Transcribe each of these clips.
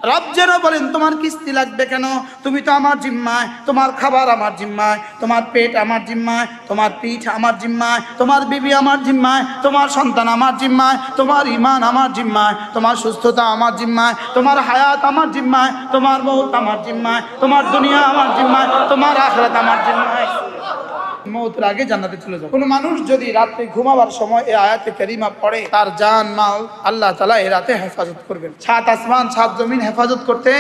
রব যেন বলেন তোমার কিস্তি লাগবে কেন, তুমি তো আমার জিম্মায়, তোমার খাবার আমার জিম্মায়, তোমার পেট আমার জিম্মায়, তোমার পিঠ আমার জিম্মায়, তোমার বিবি আমার জিম্মায়, তোমার সন্তান আমার জিম্মায়, তোমার ঈমান আমার জিম্মায়, তোমার সুস্থতা আমার জিম্মায়, তোমার হায়াত আমার জিম্মায়, তোমার মৌত আমার জিম্মায়, তোমার দুনিয়া আমার জিম্মায়, তোমার আখিরাত আমার জিম্মায়। মৌতের আগে জান্নাতে চলে যাবে। কোন মানুষ যদি রাতে ঘুমাবার সময় এই আয়াতে কারিমা পড়ে, তার জান মাল আল্লাহ তাআলা এই রাতে হেফাজত করবেন। সাত আসমান সাত জমিন হেফাজত করতে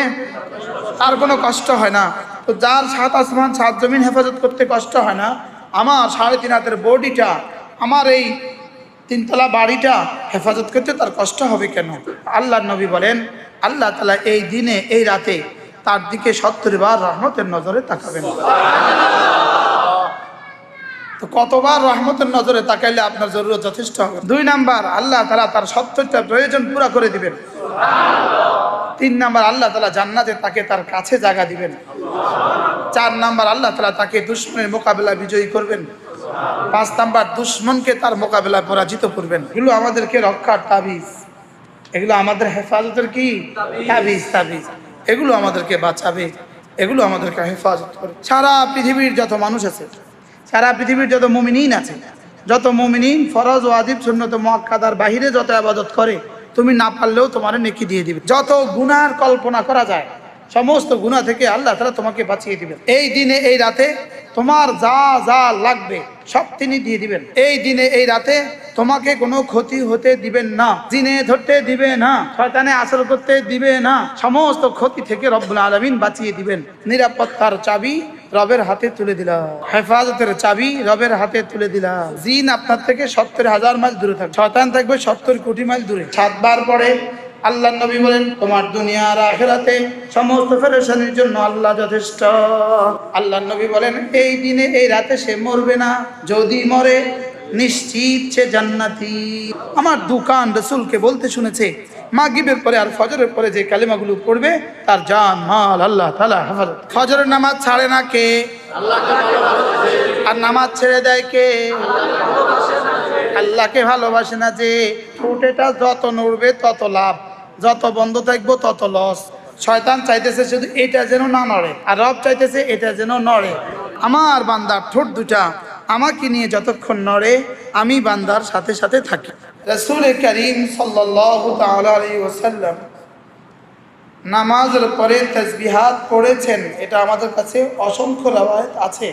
তার কোনো কষ্ট হয় না। তো যার সাত আসমান সাত জমিন হেফাজত করতে কষ্ট হয় না, আমার 3.5 হাতের বডিটা, আমার এই 3তলা বাড়িটা হেফাজত করতে তার কষ্ট হবে কেন? আল্লাহর নবী বলেন, আল্লাহ তাআলা এই দিনে এই রাতে তার দিকে 70 বার রহমতের নজরে তাকাবেন। তো কতবার রহমতের নজরে তাকাইলে আপনার জরুরত যথেষ্ট হবে? 2 নাম্বার, আল্লাহ তাআলা তার 70টা প্রয়োজন পুরা করে দিবেন। 3 নাম্বার, আল্লাহ তাআলা জান্নাতে তাকে তার কাছে জায়গা দিবেন। 4 নাম্বার, আল্লাহ তাআলা তাকে দুশমনের মোকাবেলা বিজয়ী করবেন। 5 নাম্বার, দুশমনকে তার মোকাবেলায় পরাজিত করবেন। এগুলো আমাদেরকে রক্ষার তাবিজ, এগুলো আমাদের হেফাজতের কি তাবিজ, এগুলো আমাদেরকে বাঁচাবে, এগুলো আমাদেরকে হেফাজত করবে। সারা পৃথিবীর যত মানুষ আছে, সারা পৃথিবীর যত মুমিনিন আছে, যত মুমিনিন ফরজ ওয়াজিব সুন্নত মুআক্কাদার বাহিরে যত ইবাদত করে, তুমি না পারলেও তোমার নেকি দিয়ে দিবে। যত গুনার কল্পনা করা যায় সমস্ত গুনাহ থেকে আল্লাহ তাআলা তোমাকে বাঁচিয়ে দিবেন। এই দিনে এই রাতে তোমার যা যা লাগবে সব তিনি দিয়ে দিবেন। এই দিনে এই রাতে তোমাকে কোনো ক্ষতি হতে দিবেন না, জিনে ধরতে দিবে না, শয়তানে আসর করতে দিবে না, সমস্ত ক্ষতি থেকে রব্বুল আলামিন বাঁচিয়ে দিবেন। নিরাপত্তার চাবি রবের হাতে তুলে দিলাম, হেফাজতের চাবি রবের হাতে তুলে দিলাম। জিন আপনার থেকে 70,000 মাইল দূরে থাকবে, শয়তান থাকবে 70 কোটি মাইল দূরে। 7 বার পরে আল্লাহ নবী বলেন, তোমার দুনিয়া আর আখিরাতে সমস্ত পেরেশানির জন্য আল্লাহ যথেষ্ট। আল্লাহ নবী বলেন, এই দিনে এই রাতে সে মরবে না, যদি মরে নিশ্চিত সে জান্নাতি। আমার দোকান রাসূলকে বলতে শুনেছে, মাগরিবের পরে আর ফজরের পরে যে কালিমাগুলো পড়বে তার জান মাল আল্লাহ তাআলা হেফাজত। ফজরের নামাজ ছাড়ে না কে? আল্লাহকে ভালোবাসে। আর নামাজ ছেড়ে দেয় কে? আল্লাহকে ভালোবাসে না যে। ঠোঁটেটা যত নড়বে তত লাভ, যত বন্ধ থাকবো তত লস। শয়তান চাইতেছে শুধু এটা যেন না নড়ে, আর রব চাইতেছে এটা যেন নড়ে। আমার বান্দার ঠোঁট দুটা আমাকে নিয়ে যতক্ষণ নড়ে, আমি বান্দার সাথে সাথে থাকি। রাসূল করিম সাল্লাল্লাহু তাআলা আলাইহি ওয়াসাল্লাম নামাজের পরে তাসবিহাত পড়েছেন, এটা আমাদের কাছে অসংখ্য রওয়ায়াত আছে।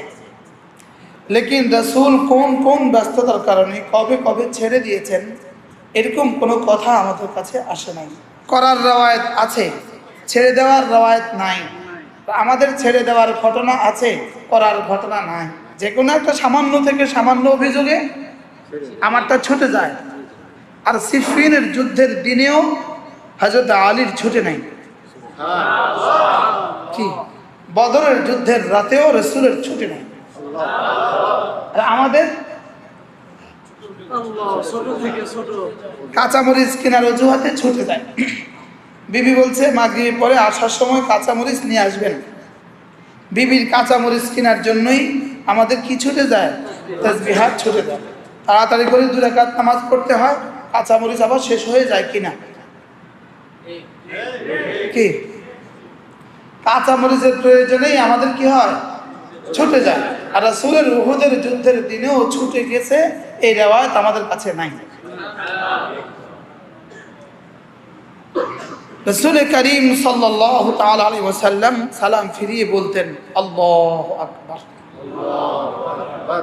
লেকিন রাসূল কোন কোন ব্যস্ততার কারণে কবে কবে ছেড়ে দিয়েছেন এরকম কোনো কথা আমাদের কাছে আসে নাই। করার রওয়ায়াত আছে, ছেড়ে দেওয়ার রওয়ায়াত নাই। আমাদের ছেড়ে দেওয়ার ঘটনা আছে, করার ঘটনা নাই। যে কোনো একটা সামান্য থেকে সামান্য অভিযোগে আমারটা ছুটে যায়। আর সিফিনের যুদ্ধের দিনেও হযরত আলীর ছুটে নাই, কি বদরের যুদ্ধের রাতেও রাসূলের ছুটে নাই। আর আমাদের কাঁচামরিচ কেনার অজুহাতে ছুটে যায়। বিবি বলছে মাগরিবের পরে আসার সময় কাঁচামরিচ নিয়ে আসবেন। বিবির কাঁচামরিচ কেনার জন্যই আমাদের কি ছুটে যায়? তাসবিহাত ছুটে যায়। তাড়াতাড়ি করে 2 রাকাত নামাজ পড়তে হয়, কাঁচামরিচ আবার শেষ হয়ে যায় কিনা, কি কাঁচামরিচের প্রয়োজনেই আমাদের কি হয়? ছুটে যায়। আর রাসূলের উহুদের যুদ্ধের দিনেও ছুটে গেছে, এই রিওয়ায়াত আমাদের কাছে নাই। রাসূল করিম সাল্লাল্লাহু তাআলা আলাইহি ওয়াসাল্লাম সালাম ফিরিয়ে বলতেন আল্লাহু আকবার, আল্লাহু আকবার।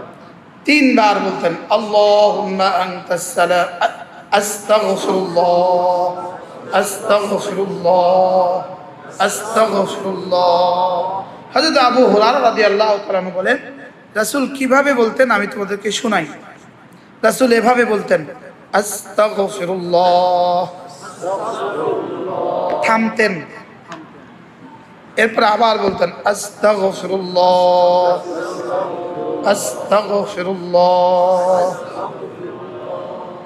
3 বার বলতেন আল্লাহুম্মা আনতাস সালাম আস্তাগফিরুল্লাহ আস্তাগফিরুল্লাহ আস্তাগফিরুল্লাহ। হযরত আবু হুরায়রা রাদিয়াল্লাহু তাআলা বলেন, রাসূল কিভাবে বলতেন আমি তোমাদেরকে শোনাই। রাসূল এভাবে বলতেন আস্তাগফিরুল্লাহ, থামতেন, এরপর আবার বলতেন আস্তাগফিরুল্লাহ আস্তাগফিরুল্লাহ,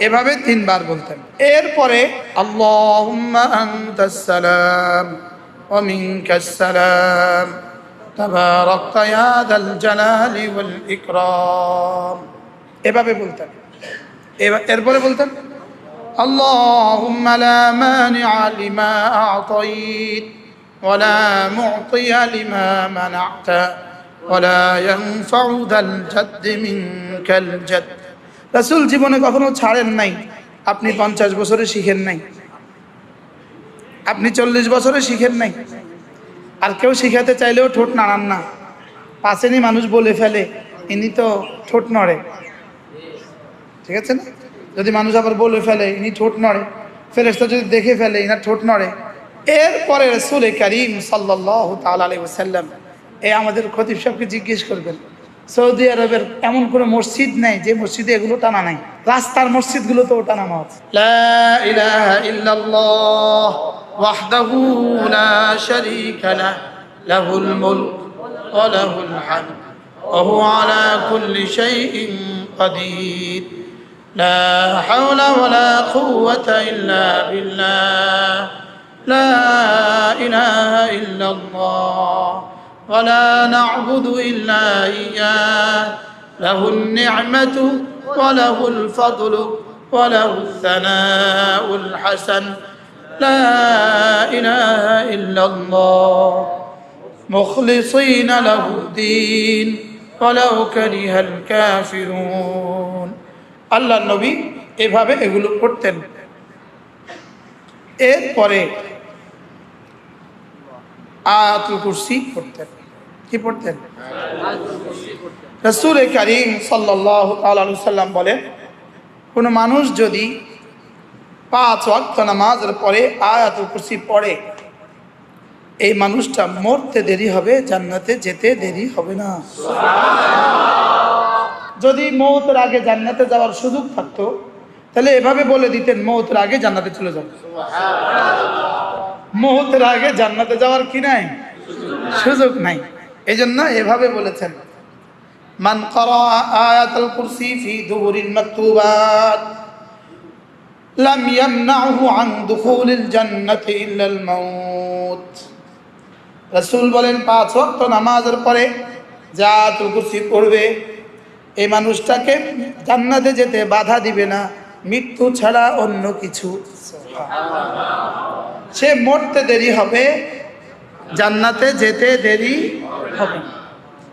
এভাবে 3 বার বলতেন। এরপরে আল্লাহুম্মা আনতাস সালাম ওয়া মিনকাস সালাম তাবারাকতা ইয়া যাল জালালি ওয়াল ইকরাম, এভাবে বলতেন। এরপরে বলতেন اللهم لا مانع لما أعطيت ولا معطي لما منعت ولا ينفع ذا الجد منك الجد। রাসূল জীবনে কখনো ছাড়েন নাই। আপনি 50 বছরে শিখেন নাই, আপনি 40 বছরে শিখেন নাই, আর কেউ শিখাতে চাইলেও ঠোঁট নাড়ান না। পাশেনি মানুষ বলে ফেলে ইনি তো ঠোঁট নড়ে, ঠিক আছে না? যদি মানুষ আবার বলে ফেলে ইনি ঠোঁট নড়ে, ফেরেশতা যদি দেখে ফেলে ইনার ঠোঁট নড়ে। এরপরে রাসূল করিম সাল্লাল্লাহু তাআলা আলাইহি ওয়াসাল্লাম আমাদের খতিব সাহেবকে জিজ্ঞেস করবেন, সৌদি আরবের এমন কোনো মসজিদ নাই যে মসজিদে এগুলো টানা নাই? রাস্তার মসজিদগুলো তো টানানো আছে। লা ইলাহা ইল্লাল্লাহ ওয়াহদাহু লা শারীকা লাহু লাহুল মুলক ওয়া লাহুল হামদ ওয়া হুয়া আলা কুল্লি শাইইন কাদির লা হাওলা ওয়া লা কুওয়াতা ইল্লা বিল্লাহ লা ইলাহা ইল্লাল্লাহ ولا نعبد إلا إياه له النعمة وله الفضل وله الثناء الحسن لا إله إلا الله مخلصين له الدين ولو كره الكافرون। আল্লাহ নবী এভাবে এগুলো পড়তেন। এরপরে আয়াতুল কুরসি পড়তেন। কি পড়তেন? রাসূল করিম সাল্লাল্লাহু আলাইহি ওয়াসাল্লাম বলেন, কোন মানুষ যদি 5 ওয়াক্ত নামাজের পরে আয়াতুল কুরসি পড়ে, এই মানুষটা মরতে দেরি হবে, জান্নাতে যেতে দেরি হবে না। যদি মওতের আগে জান্নাতে যাওয়ার সুযোগ থাকতো তাহলে এভাবে বলে দিতেন, মওতের আগে জান্নাতে চলে যাবে। মওতের আগে জান্নাতে যাওয়ার কি নাই? সুযোগ নাই। এজন্য এভাবে বলেছেন, মান ক্বারা আয়াতুল কুরসি ফি দুবুরিল মাকতুবাত লাম ইয়ামনাহু আন দুখুলিল জান্নাতি ইল্লাল মাউত। রাসূল বলেন, 5 ওয়াক্ত নামাজের পরে যে আয়াতুল কুরসি পড়বে, এই মানুষটাকে জান্নাতে যেতে বাধা দিবে না মৃত্যু ছাড়া অন্য কিছু। সে মরতে দেরি হবে, জান্নাতে যেতে দেরি হবে।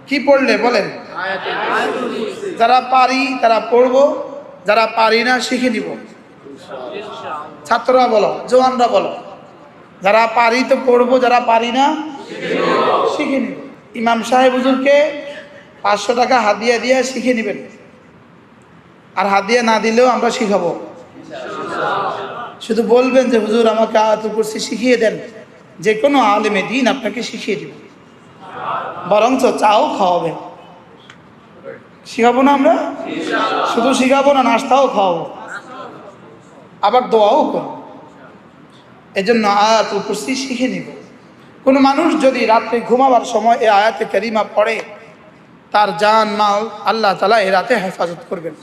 কি পড়লে বলেন? যারা পারি তারা পড়বো, যারা পারি না শিখে নিব। ছাত্ররা বলো, জওয়ানরা বলো, যারা পারি তো পড়বো, যারা পারি না শিখে নিব। ইমাম সাহেব হুজুরকে 500 টাকা হাদিয়া দিয়ে শিখে নেবেন, আর হাদিয়া না দিলেও আমরা শিখাবো। শুধু বলবেন যে হুজুর আমাকে আয়াতুল কুরসি শিখিয়ে দেন, যে কোনো আলেমে দ্বীন আপনাকে শিখিয়ে দিবে, বরঞ্চ চাও খাওয়াবে। শিখাবো না আমরা? শুধু শিখাবো না, নাস্তাও খাওয়াবো, আবার দোয়াও করবো। এজন্য আয়াতুল কুরসি শিখে নিব। কোনো মানুষ যদি রাত্রে ঘুমাবার সময় এই আয়াতে কারিমা পড়ে, তার জান মাল আল্লাহ তাআলা এই রাতে হেফাজত করবেন।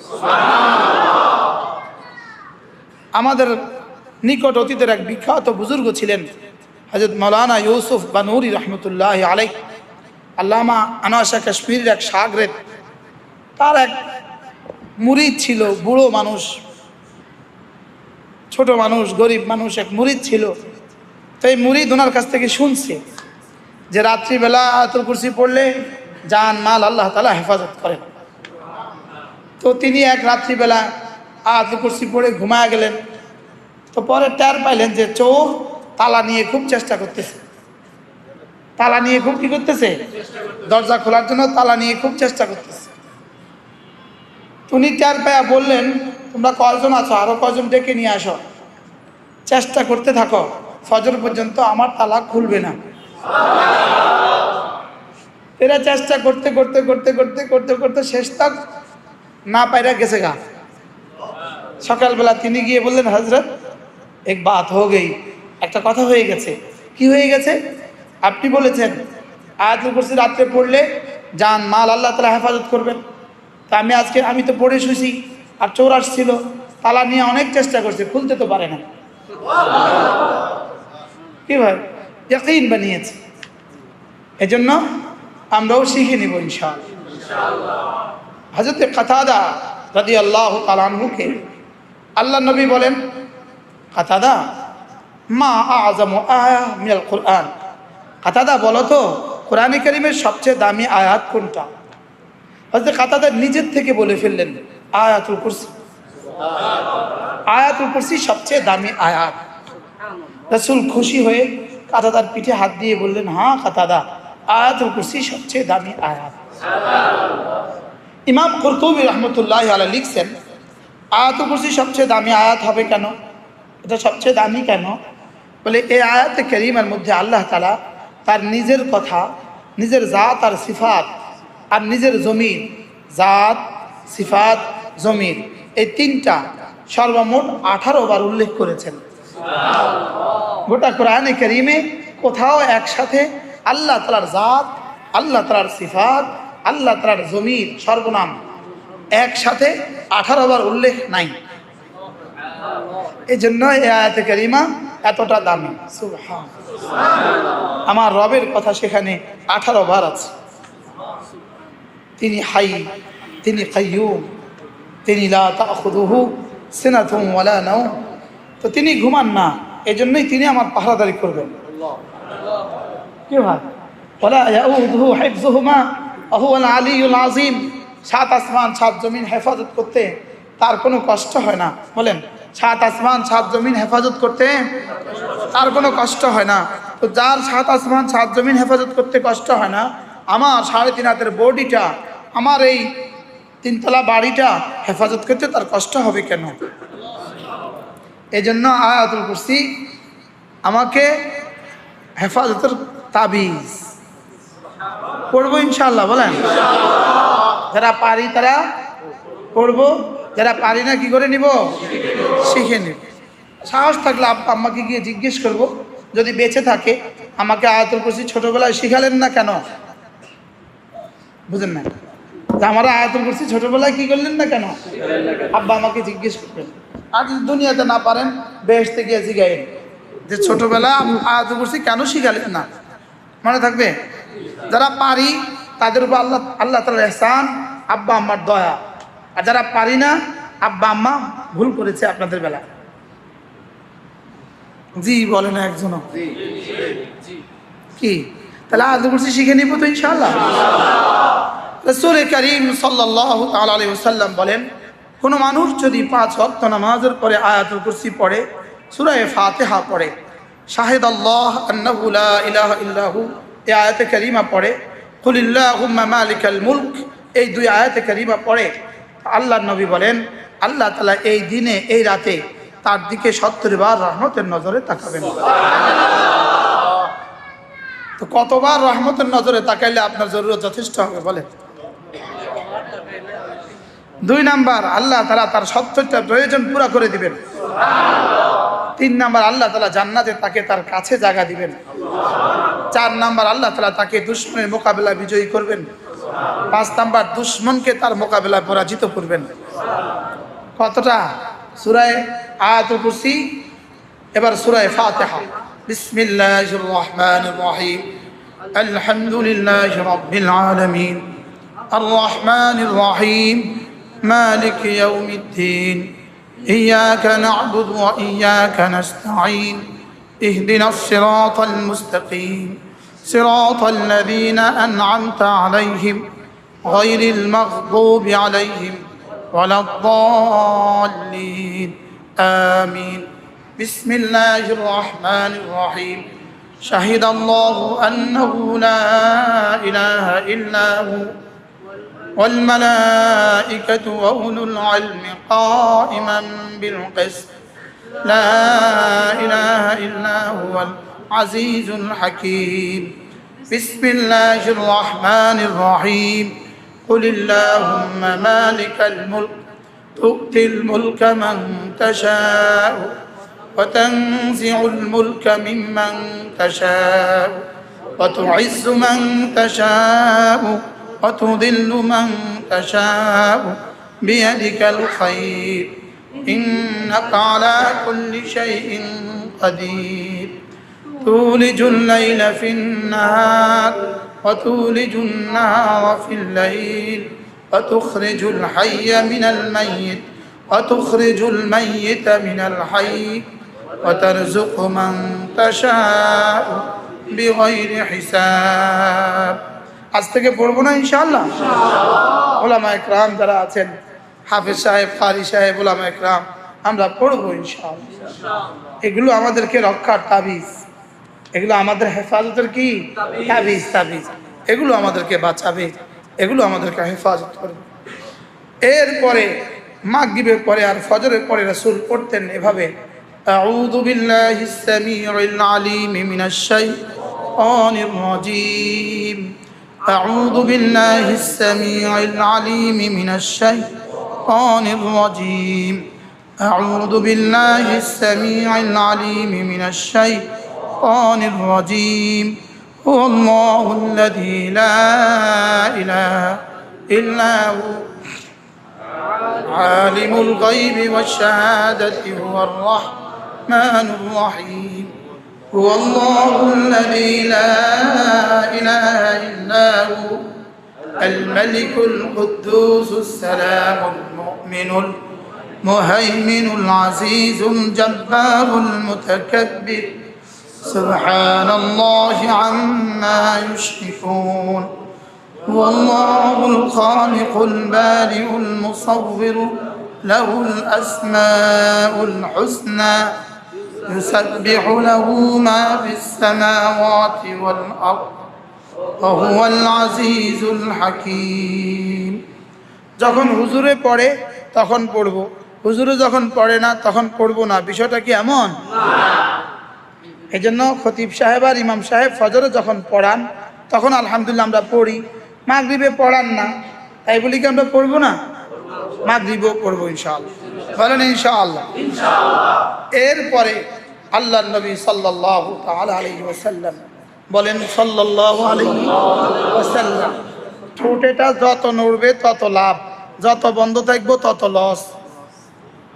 আমাদের নিকট অতীতের এক বিখ্যাত বুজুর্গ ছিলেন হযরত মাওলানা ইউসুফ বানুরি রহমতুল্লাহ আলাইহি। আল্লামা আনোয়ার শাহ কাশ্মীরের এক শাগরেদ, তার এক মুরিদ ছিল, বুড়ো মানুষ, ছোট মানুষ, গরিব মানুষ, এক মুরিদ ছিল। তো এই মুরিদ ওনার কাছ থেকে শুনছে যে রাত্রিবেলা আয়াতুল কুরসি পড়লে জান মাল আল্লাহ তাআলা হেফাজত করেন। তো তিনি এক রাত্রিবেলা আয়াতুল কুরসি পড়ে ঘুমায় গেলেন। তো পরে টের পাইলেন যে চোর তালা নিয়ে খুব চেষ্টা করতেছে, তালা নিয়ে খুব কি করতেছে, দরজা খোলার জন্য তালা নিয়ে খুব চেষ্টা করতেছে। উনি টের পায়া বললেন, তোমরা কয়জন আছো, আরো কয়জন ডেকে নিয়ে আসো, চেষ্টা করতে থাকো, ফজর পর্যন্ত আমার তালা খুলবে না। এরা চেষ্টা করতে করতে করতে করতে করতে করতে শেষ তক না পাইরা গেছে গা। সকালবেলা তিনি গিয়ে বললেন, হযরত এক বাত হো গই, একটা কথা হয়ে গেছে। কি হয়ে গেছে? আপনি বলেছেন আয়াতুল কুরসি রাত্রে পড়লে জান মাল আল্লাহ তাআলা হেফাজত করবেন। তা আমি তো পড়ে শুছি, আর চোর আসছিল, তালা নিয়ে অনেক চেষ্টা করছে, খুলতে তো পারে না। কি ভাই, ইয়াকিন বানিয়েছে। এজন্য আমরাও শিখে নিব ইনশাআল্লাহ। হযরত কাতাদা রাদিয়াল্লাহু তাআলা আনহুকে আল্লাহ নবী বলেন, কাতাদা মা আযমু আয়া মিনাল কুরআন, কাতাদা বলো তো কোরআনে কারীমের সবচেয়ে দামি আয়াত কোনটা? হযরত কাতাদা নিজের থেকে বলে ফেললেন আয়াতুল কুরসি। আয়াতুল কুরসি সবচেয়ে দামি আয়াত। রাসূল খুশি হয়ে কাতাদার পিঠে হাত দিয়ে বললেন, হ্যাঁ কাতাদা, আয়াতুল কুরসি সবচেয়ে দামি আয়াত। ইমাম কুরতুবী রাহমাতুল্লাহি আলাইহি লিখছেন, আয়াতুল কুরসি সবচেয়ে দামি আয়াত হবে কেন, এটা সবচেয়ে দামি কেন? বলে এই আয়াতে কারীমার মধ্যে আল্লাহ তাআলা তার নিজের কথা, নিজের জাত আর সিফাত, আর নিজের জমির, জাত, সিফাত, জমির, এই তিনটা সর্বমোট 18 বার উল্লেখ করেছেন। গোটা কোরআনে কারীমে কোথাও একসাথে আল্লাহ তাআলার জাত, আল্লাহ তাআলার সিফাত, আল্লাহ তাআলার জমির সর্বনাম একসাথে 18 বার উল্লেখ নাই। এই জন্য এই আয়াতে কারীমা এতটা দামি। সুবহানাল্লাহ, আমার রবের কথা সেখানে 18 বার আছে। তিনি হাই, তিনি কাইয়ুম, তিনি লা তাখুযুহু সিনাতুন ওয়ালা নাওম, তো তিনি ঘুমান না, এই জন্যই তিনি আমার পাহারাদারি করবেন। কি ভাই, ওয়ালা ইয়াউযুহু হিফযুহুমা ওয়া হুয়াল আলিয়্যুল আযীম, 7 আসমান 7 জমিন হেফাজত করতে তার কোনো কষ্ট হয় না। বলেন, 7 আসমান 7 জমিন হেফাজত করতে তার কোনো কষ্ট হয় না। তো যার 7 আসমান 7 জমিন হেফাজত করতে কষ্ট হয় না, আমার 3.5 হাতের বডিটা, আমার এই 3 তলা বাড়িটা হেফাজত করতে তার কষ্ট হবে কেন? এই জন্য আয়াতুল কুরসি আমাকে হেফাজতের তাবিজ। পড়বো ইনশাআল্লাহ, বলেন। যারা পারি তারা পড়বো, যারা পারি না কি করে নিব? শিখে নিব। সাহস থাকলে আব্বা আম্মাকে গিয়ে জিজ্ঞেস করব, যদি বেঁচে থাকে, আমাকে আয়াতুল কুরসি ছোটবেলায় শিখালেন না কেন? বুঝেন না? আমরা আয়াতুল কুরসি ছোটবেলায় কি করলেন না কেন? আব্বা আমাকে জিজ্ঞেস করবেন। আর যদি দুনিয়াতে না পারেন, বেহেশতে গিয়ে জিগাইন যে ছোটবেলা আয়াতুল কুরসি কেন শিখালেন না। মনে থাকবে? যারা পারি তাদের উপর আল্লাহ তাআলার ইহসান, আব্বা আম্মার দয়া। আর যারা পারি না, আব্বা আম্মা ভুল করেছে আপনাদের বেলা। জি বলে না একজনও? কি তাহলে আয়াতুল কুরসি শিখে নিব তো ইনশাআল্লাহ। রাসূল কারীম সাল্লাল্লাহু তাআলা আলাইহি ওয়াসাল্লাম বলেন, কোনো মানুষ যদি 5 ওয়াক্ত নামাজের পরে আয়াতুল কুরসি পড়ে, সূরা ফাতিহা পড়ে, শাহিদাল্লাহ আন্নাহু লা ইলাহা ইল্লাহু, এই আয়াতে কারীমা পড়ে, কুলিল্লাহুম্মা মালিকাল মুলক, এই 2 আয়াতে কারীমা পড়ে, আল্লাহর নবী বলেন আল্লাহ তাআলা এই দিনে, এই রাতে তার দিকে 70 বার রহমতের নজরে তাকাবেন। তো কতবার রহমতের নজরে তাকাইলে আপনার জরুরত যথেষ্ট হবে? বলেন। 2 নাম্বার, আল্লাহ তাআলা তার 70টা প্রয়োজন পুরা করে দিবেন। 3 নাম্বার, আল্লাহ তাআলা জান্নাতে তাকে তার কাছে জায়গা দিবেন। 4 নাম্বার, আল্লাহ তাআলা তাকে দুশমনের মোকাবেলা বিজয়ী করবেন। 5 নাম্বার, দুশমনকে তার মোকাবেলায় পরাজিত করবেন। কতটা? সূরা আয়াতুল কুরসি, এবার সূরা ফাতিহা। বিসমিল্লাহির রহমানির রহিম, আলহামদুলিল্লাহি রাব্বিল আলামিন, আর রহমানির রহিম, মালিক ইয়াউমিদ্দিন, ইয়্যাকা না'বুদু ওয়া ইয়্যাকা নাস্তাঈন, ইহদিনাস সিরাতাল মুস্তাকিম, সিরাতাল লাযীনা আন'আমতা আলাইহিম গায়রিল মাগদুবি আলাইহিম ওয়ালাদ-দাল্লিন, আমিন। বিসমিল্লাহির রহমানির রহিম, শাহিদাল্লাহু আন্নাহু লা ইলাহা ইল্লা হু ওয়াল মালাইকাতু ওয়া উলুল ইলমি কাইমান বিল কিসত, লা ইলাহা ইল্লা হুয়াল আজিজুল হাকীম। বিসমিল্লাহির রহমানির রহিম, কুলিল্লাহুম্মা মালিকাল মুলক তু'তিল মুলকা মান তাশাউ ওয়া তানজি'ুল মুলকা মিম্মান তাশাউ ওয়া তু'ইজ্জু মান তাশাউ ওয়া তুযিল্লু মান তাশাউ বিয়াদিকাল খায়র, ইন্নাকা আলা কুল্লি শাইইন কাদির। তুলিজুল লাইলা ফিন নাহার ওয়া তুলিজুন নাহারা ফিল লাইল ওয়া তুখরিজুল হাইয়া মিনাল মাইয়িত ওয়া তুখরিজুল মাইয়িতা মিনাল হাইয়্য وترزق من تشاء بغير حساب আজ থেকে পড়বো না ইনশাআল্লাহ উলামা ইকরাম যারা আছেন হাফেজ সাহেব কারি সাহেব উলামা ইকরাম আমরা পড়বো ইনশাআল্লাহ এগুলো আমাদেরকে রক্ষার তাবিজ এগুলো আমাদের হেফাজতের কি তাবিজ এগুলো আমাদেরকে বাঁচাবে এগুলো আমাদেরকে হেফাজত করবে এরপরে মাগরিবের পরে আর ফজরের পরে রাসূল পড়তেন এভাবে আউযু বিল্লাহিস সামিউল আলিম মিনাশ শাইতানির রাজীম আউযু বিল্লাহিস সামিউল আলিম মিনাশ শাইতানির রাজীম আউযু বিল্লাহিস সামিউল আলিম মিনাশ শাইতানির রাজীম হুয়াল্লাহুল্লাযী লা ইলাহা ইল্লা হু عالم الغيب والشهادة هو الرحمن الرحيم هو الله الذي لا إله إلا هو الملك القدوس السلام المؤمن المهيمن العزيز الجبار المتكبر سبحان الله عما يشركون هو الله الخالق البارئ المصور له الأسماء الحسنى يسبح له ما في السماوات والأرض وهو العزيز الحكيم যখন হুজুরে পড়ে তখন পড়ব হুজুরে যখন পড়ে না তখন পড়ব না বিষয়টা কি এমন এইজন্য খতিব সাহেব আর ইমাম সাহেব ফজরে যখন পড়ান তখন আলহামদুলিল্লাহ আমরা পড়ি মাগরিবে পড়ান না তাই বলি কি আমরা পড়বো না মাগরিবেও পড়বো ইনশাআল্লাহ বলেন ইনশাআল্লাহ এরপরে আল্লাহর নবী সাল্লাল্লাহু তাআলা আলাইহি ওয়াসাল্লাম বলেন সাল্লাল্লাহু আলাইহি ওয়াসাল্লাম ঠোঁটেটা যত নড়বে তত লাভ যত বন্ধ থাকবে তত লস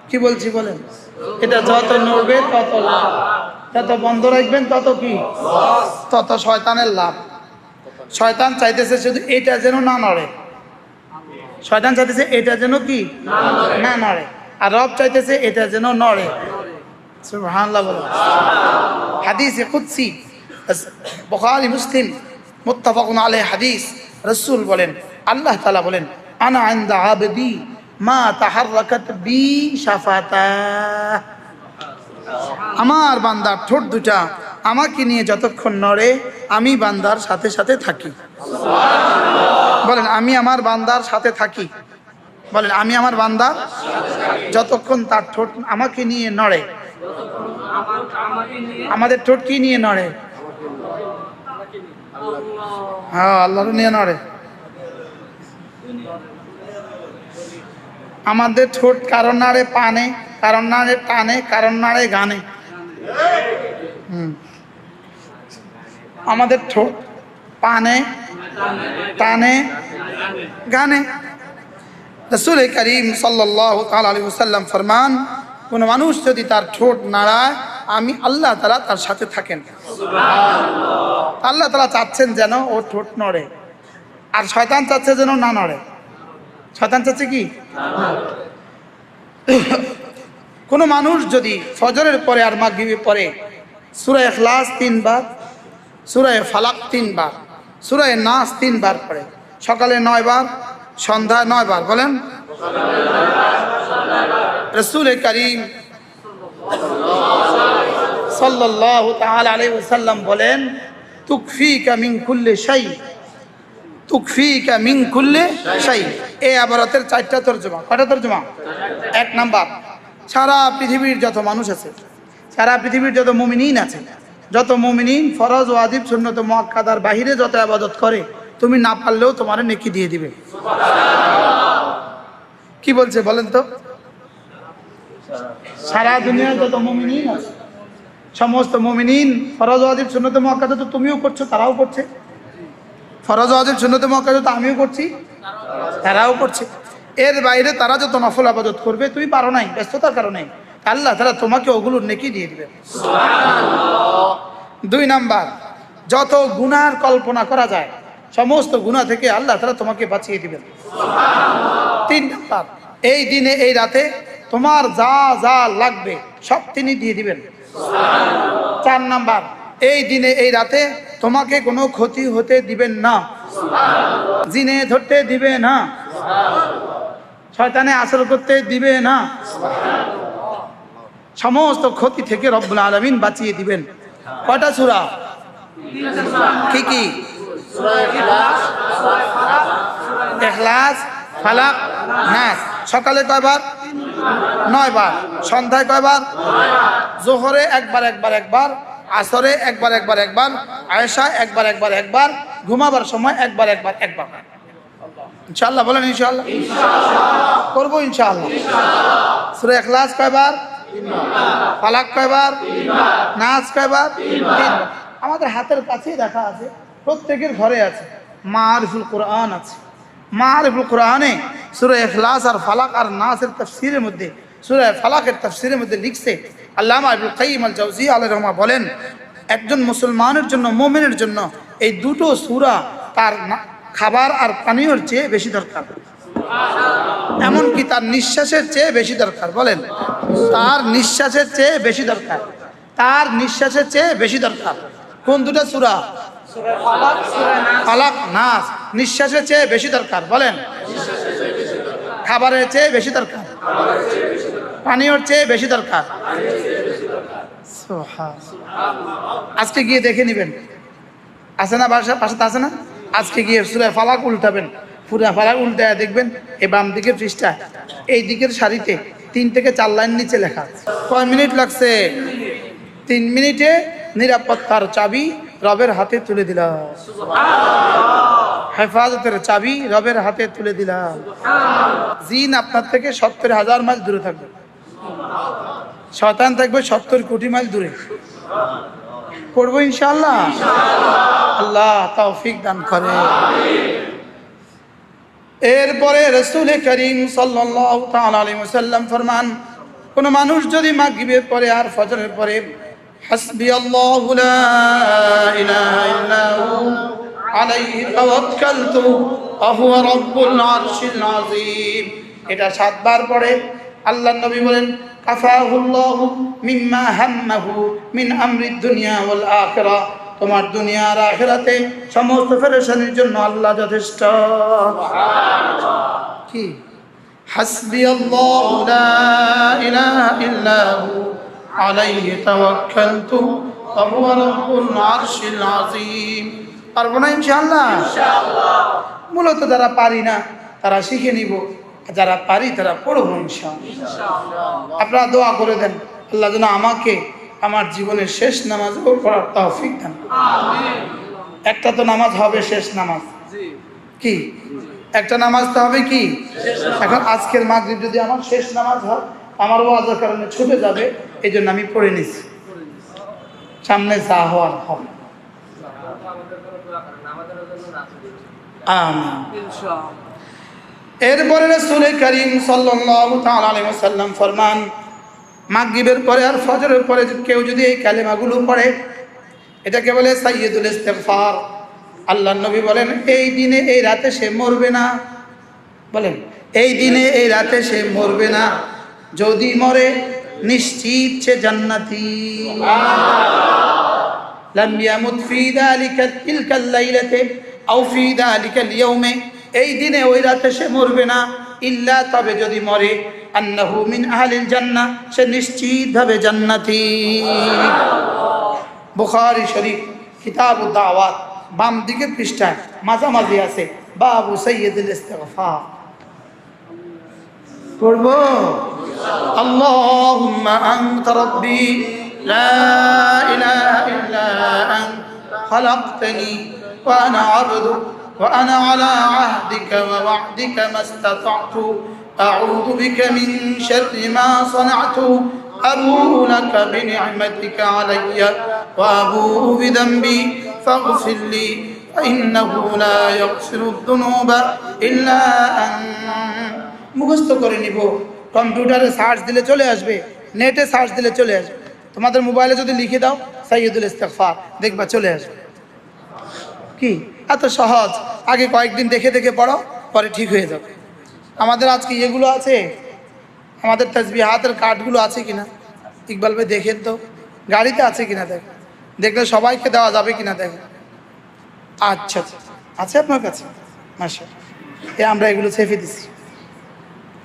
কি বলছি বলেন এটা যত নড়বে তত লাভ যত বন্ধ রাখবেন তত কি তত শয়তানের লাভ শয়তান চাইতেছে শুধু এটা যেন না নড়ে শয়তান চাইতেছে এটা যেন কি না নড়ে আর রব চাইতেছে এটা যেন নড়ে সুবহানাল্লাহ বলেন হাদিসে কুদসি বুখারী মুসলিম মুত্তাফাকুন আলাইহি হাদিস রাসূল বলেন আল্লাহ তাআলা বলেন আনা ইনদা আবদি মা তাহাররাকাত বি শাফাতা আমার বান্দার ঠোঁট দুটা আমাকে নিয়ে যতক্ষণ নড়ে আমি বান্দার সাথে সাথে থাকি বলেন আমি আমার বান্দার সাথে থাকি বলেন আমি আমার বান্দার যতক্ষণ তার ঠোঁট আমাকে নিয়ে নড়ে আমাদের ঠোঁট কি নিয়ে নড়ে হ্যাঁ আল্লাহর নিয়ে নড়ে আমাদের ঠোঁট কারণ নাড়ে পানে কারণ নাড়ে টানে কারণ নাড়ে গানে আমাদের ঠোঁট পানে টানে গানে রাসূল করিম সাল্লাল্লাহু তাআলা আলাইহি ওয়াসাল্লাম ফরমান কোন মানুষ যদি তার ঠোঁট নাড়ায় আমি আল্লাহ তাআলা তার সাথে থাকেন সুবহানাল্লাহ আল্লাহ তাআলা চাচ্ছেন যেন ও ঠোঁট নড়ে আর শয়তান চাচ্ছে যেন না নড়ে শয়তান চাচ্ছে কি কোন মানুষ যদি ফজরের পরে আর মাগরিবের পরে সূরা ইখলাস 3 বার সূরা ফালাক 3 বার সূরা নাস 3 বার পড়ে সকালে 9 বার সন্ধ্যায় 9 বার বলেন রাসূল করিম সাল্লাল্লাহু তাআলা আলাইহি ওয়াসাল্লাম বলেন তুকফিকা মিন কুল্লি শাই তুকফিকা মিন কুল্লি শাই এই আবারতের 4টা তরজমা কয়টা তরজমা 1 নাম্বার সারা পৃথিবীর যত মানুষ আছে সারা পৃথিবীর যত মুমিনিন আছে যত মুমিনিন ফরজ ওয়াজিব সুন্নত মুআক্কাদার বাহিরে যত ইবাদত করে তুমি না পারলেও তোমার নেকি দিয়ে দিবে সুবহানাল্লাহ কি বলছে বলেন তো সারা দুনিয়ার যত মুমিনিন আছে সমস্ত মুমিনিন ফরজ ওয়াজিব সুন্নত মুআক্কাদা তো তুমিও করছো তারাও করছে ফরজ ওয়াজিব সুন্নত মুআক্কাদা তো আমিও করছি তারাও করছে এর বাইরে তারা যত নফল ইবাদত করবে তুমি পারো নাই ব্যস্ততার কারণে আল্লাহ তাআলা তোমাকে ওগুলোর নেকি দিয়ে দিবেন সুবহানাল্লাহ 2 নাম্বার যত গুনার কল্পনা করা যায় সমস্ত গুনাহ থেকে আল্লাহ তাআলা তোমাকে বাঁচিয়ে দিবেন সুবহানাল্লাহ 3 নাম্বার এই দিনে এই রাতে তোমার যা যা লাগবে সব তিনি দিয়ে দিবেন 4 নাম্বার, এই দিনে এই রাতে তোমাকে কোনো ক্ষতি হতে দিবেন না, জিনে ধরতে দিবে না, শয়তানে আসর করতে দিবে না, সমস্ত ক্ষতি থেকে রব্বুল আলামিন বাঁচিয়ে দিবেন। কয়টা সূরা? কি কি? ইখলাস, ফালাক, নাস। সকালে কয়বার? 9 বার। সন্ধ্যায় কয়বার? জোহরে একবার একবার একবার, আসরে একবার একবার একবার, আয়েশা একবার একবার একবার, ঘুমাবার সময় একবার একবার একবার। ইনশাআল্লাহ বলেন ইনশাআল্লাহ। করবো ইনশাআল্লাহ। সূরা ইখলাস কয়বার? 3 বার। ফালাক কয়বার? 3 বার। নাস কয়বার? 3 বার। আমাদের হাতের কাছেই দেখা আছে, প্রত্যেকের ঘরে আছে, মারিফুল কোরআন আছে। মারিফুল কোরআনে সূরা ইখলাস আর ফালাক আর নাসের তাফসীরের মধ্যে, সূরা ফালাকের তাফসীরের মধ্যে লিখছে আল্লামা ইবনুল কাইয়িম আল জাওযী আলাইহির রহমাহ বলেন, একজন মুসলমানের জন্য, মুমিনের জন্য এই দুটো সূরা তার খাবার আর পানীয়র চেয়ে বেশি দরকার, এমনকি তার নিঃশ্বাসের চেয়ে বেশি দরকার। বলেন, তার নিঃশ্বাসের চেয়ে বেশি দরকার, তার নিঃশ্বাসের চেয়ে বেশি দরকার। কোন দুটো সূরা? ফালাক, নাস। নিঃশ্বাসের চেয়ে বেশি দরকার। বলেন, খাবারের চেয়ে বেশি দরকার, পানীয়র চেয়ে বেশি দরকার। আজকে গিয়ে দেখে নিবেন, আছে না পাশে আছে না? আজকে গিয়ে সূরা ফালাক উল্টাবেন, পুরা ফালাক উল্টায় দেখবেন এই বাম দিকের পৃষ্ঠায় এই দিকের সারিতে 3 থেকে 4 লাইন নিচে লেখা আছে। কয় মিনিট লাগছে? 3 মিনিটে নিরাপত্তার চাবি রবের হাতে তুলে দিলাম, হেফাজতের চাবি রবের হাতে তুলে দিলাম। জিন আপনার থেকে 70,000 মাইল দূরে থাকবে, শয়তান থাকবে 70 কোটি মাইল দূরে। করবো ইনশাআল্লাহ। আল্লাহ তৌফিক দান করে। এরপরে রাসূল করিম সাল্লাল্লাহু তাআলা আলাইহি ওয়াসাল্লাম ফরমান, কোন মানুষ যদি মাগরিবের পরে আর ফজরের পরে হাসবিয়াল্লাহু লা ইলাহা ইল্লা হু আলাইহি তাওয়াক্কালতু ওয়া হুয়া রাব্বুল আরশিল আযীম, এটা 7 বার পড়ে আল্লাহর নবী বলেন, কাফাহুল্লাহু মিম্মা হাম্মাহু মিন আমরিদ দুনিয়া ওয়াল আখিরাহ, তোমার দুনিয়া আর আখিরাতে সমস্ত পেরেশানির জন্য আল্লাহ যথেষ্ট। সুবহানাল্লাহ। কি? হাসবিয়াল্লাহু লা ইলাহা ইল্লা হু আলাইহি তাওয়াক্কালতু ওয়া হুয়া রাব্বুল আরশিল আযীম। পারবো না ইনশাআল্লাহ? ইনশাআল্লাহ। মূলত যারা পারি না তারা শিখে নিব, যারা পারি তারা পড়বো ইনশাআল্লাহ। আপনারা দোয়া করে দেন আল্লাহ যেন আমাকে আমার জীবনের শেষ নামাজও পড়ার তৌফিক দান। আমিন। একটা তো নামাজ হবে শেষ নামাজ, কি একটা নামাজ তো হবে কি? এখন আজকের মাগরিব যদি আমার শেষ নামাজ হয়, আমার ওয়াজের কারণে ছুটে যাবে, এই জন্য আমি পড়ে নিছি, সামনে যা হওয়ার হবে। আমিন। এরপরে রাসূল করিম সাল্লাল্লাহু তাআলা আলাইহি ওয়াসাল্লাম ফরমান, মাগরিবের পরে আর ফজরের পরে কেউ যদি এই কালেমাগুলো পড়ে, এটাকে বলে সাইয়্যিদুল ইস্তিগফার। আল্লাহর নবী বলেন, এই দিনে এই রাতে সে মরবে না। বলেন, এই দিনে এই রাতে সে মরবে না, যদি মরে নিশ্চিত সে জান্নাতি। লাম ইয়ামুত ফি যালিকা তিলকাল লাইলাতি আও ফি যালিকাল ইয়াউমি, এই দিনে ওই রাতে সে মরবে না, ইল্লা তবে যদি মরে, আন্নাহু মিন আহলিল জান্নাহ, সে নিশ্চিতভাবে জান্নাতি। বুখারী শরীফ কিতাবুদ দাওয়াত বাম দিকের পৃষ্ঠায় মাঝামাঝি আছে বাবু সাইয়্যিদুল ইস্তিগফার। পড়ব আল্লাহুম্মা আনতা রাব্বি লা ইলাহা ইল্লা আনতা খালাকতানি ওয়া আনা আবদুক ওয়া আনা আলা আহদিকা ওয়া ওয়া'দিকা মাস্তাতা'তু আউযু বিকা মিন শাররি মা সানা'তু আবুউ লাকা বিনি'মাতিকা আলাইয়া ওয়া আবুউ বিযামবি ফাগফির লি ফাইন্নাহু লা ইয়াগফিরুদ যুনুবা ইল্লা আনতা। মুখস্থ করে নিব, কম্পিউটারে সার্চ দিলে চলে আসবে, নেটে সার্চ দিলে চলে আসবে। তোমাদের মোবাইলে যদি লিখে দাও সাইয়্যিদুল ইস্তিগফার, দেখবা চলে আসবে। কি এত সহজ! আগে কয়েকদিন দেখে দেখে পড়ো, পরে ঠিক হয়ে যাবে। আমাদের আজকে এগুলো আছে, আমাদের তাসবিহাতের কার্ডগুলো আছে কিনা ইকবাল ভাই দেখেন তো, গাড়িতে আছে কিনা দেখো, দেখলে সবাইকে দেওয়া যাবে কিনা দেখো। আচ্ছা আচ্ছা, আছে আপনার কাছে? মাশাআল্লাহ। আমরা এগুলো সেফে দিছি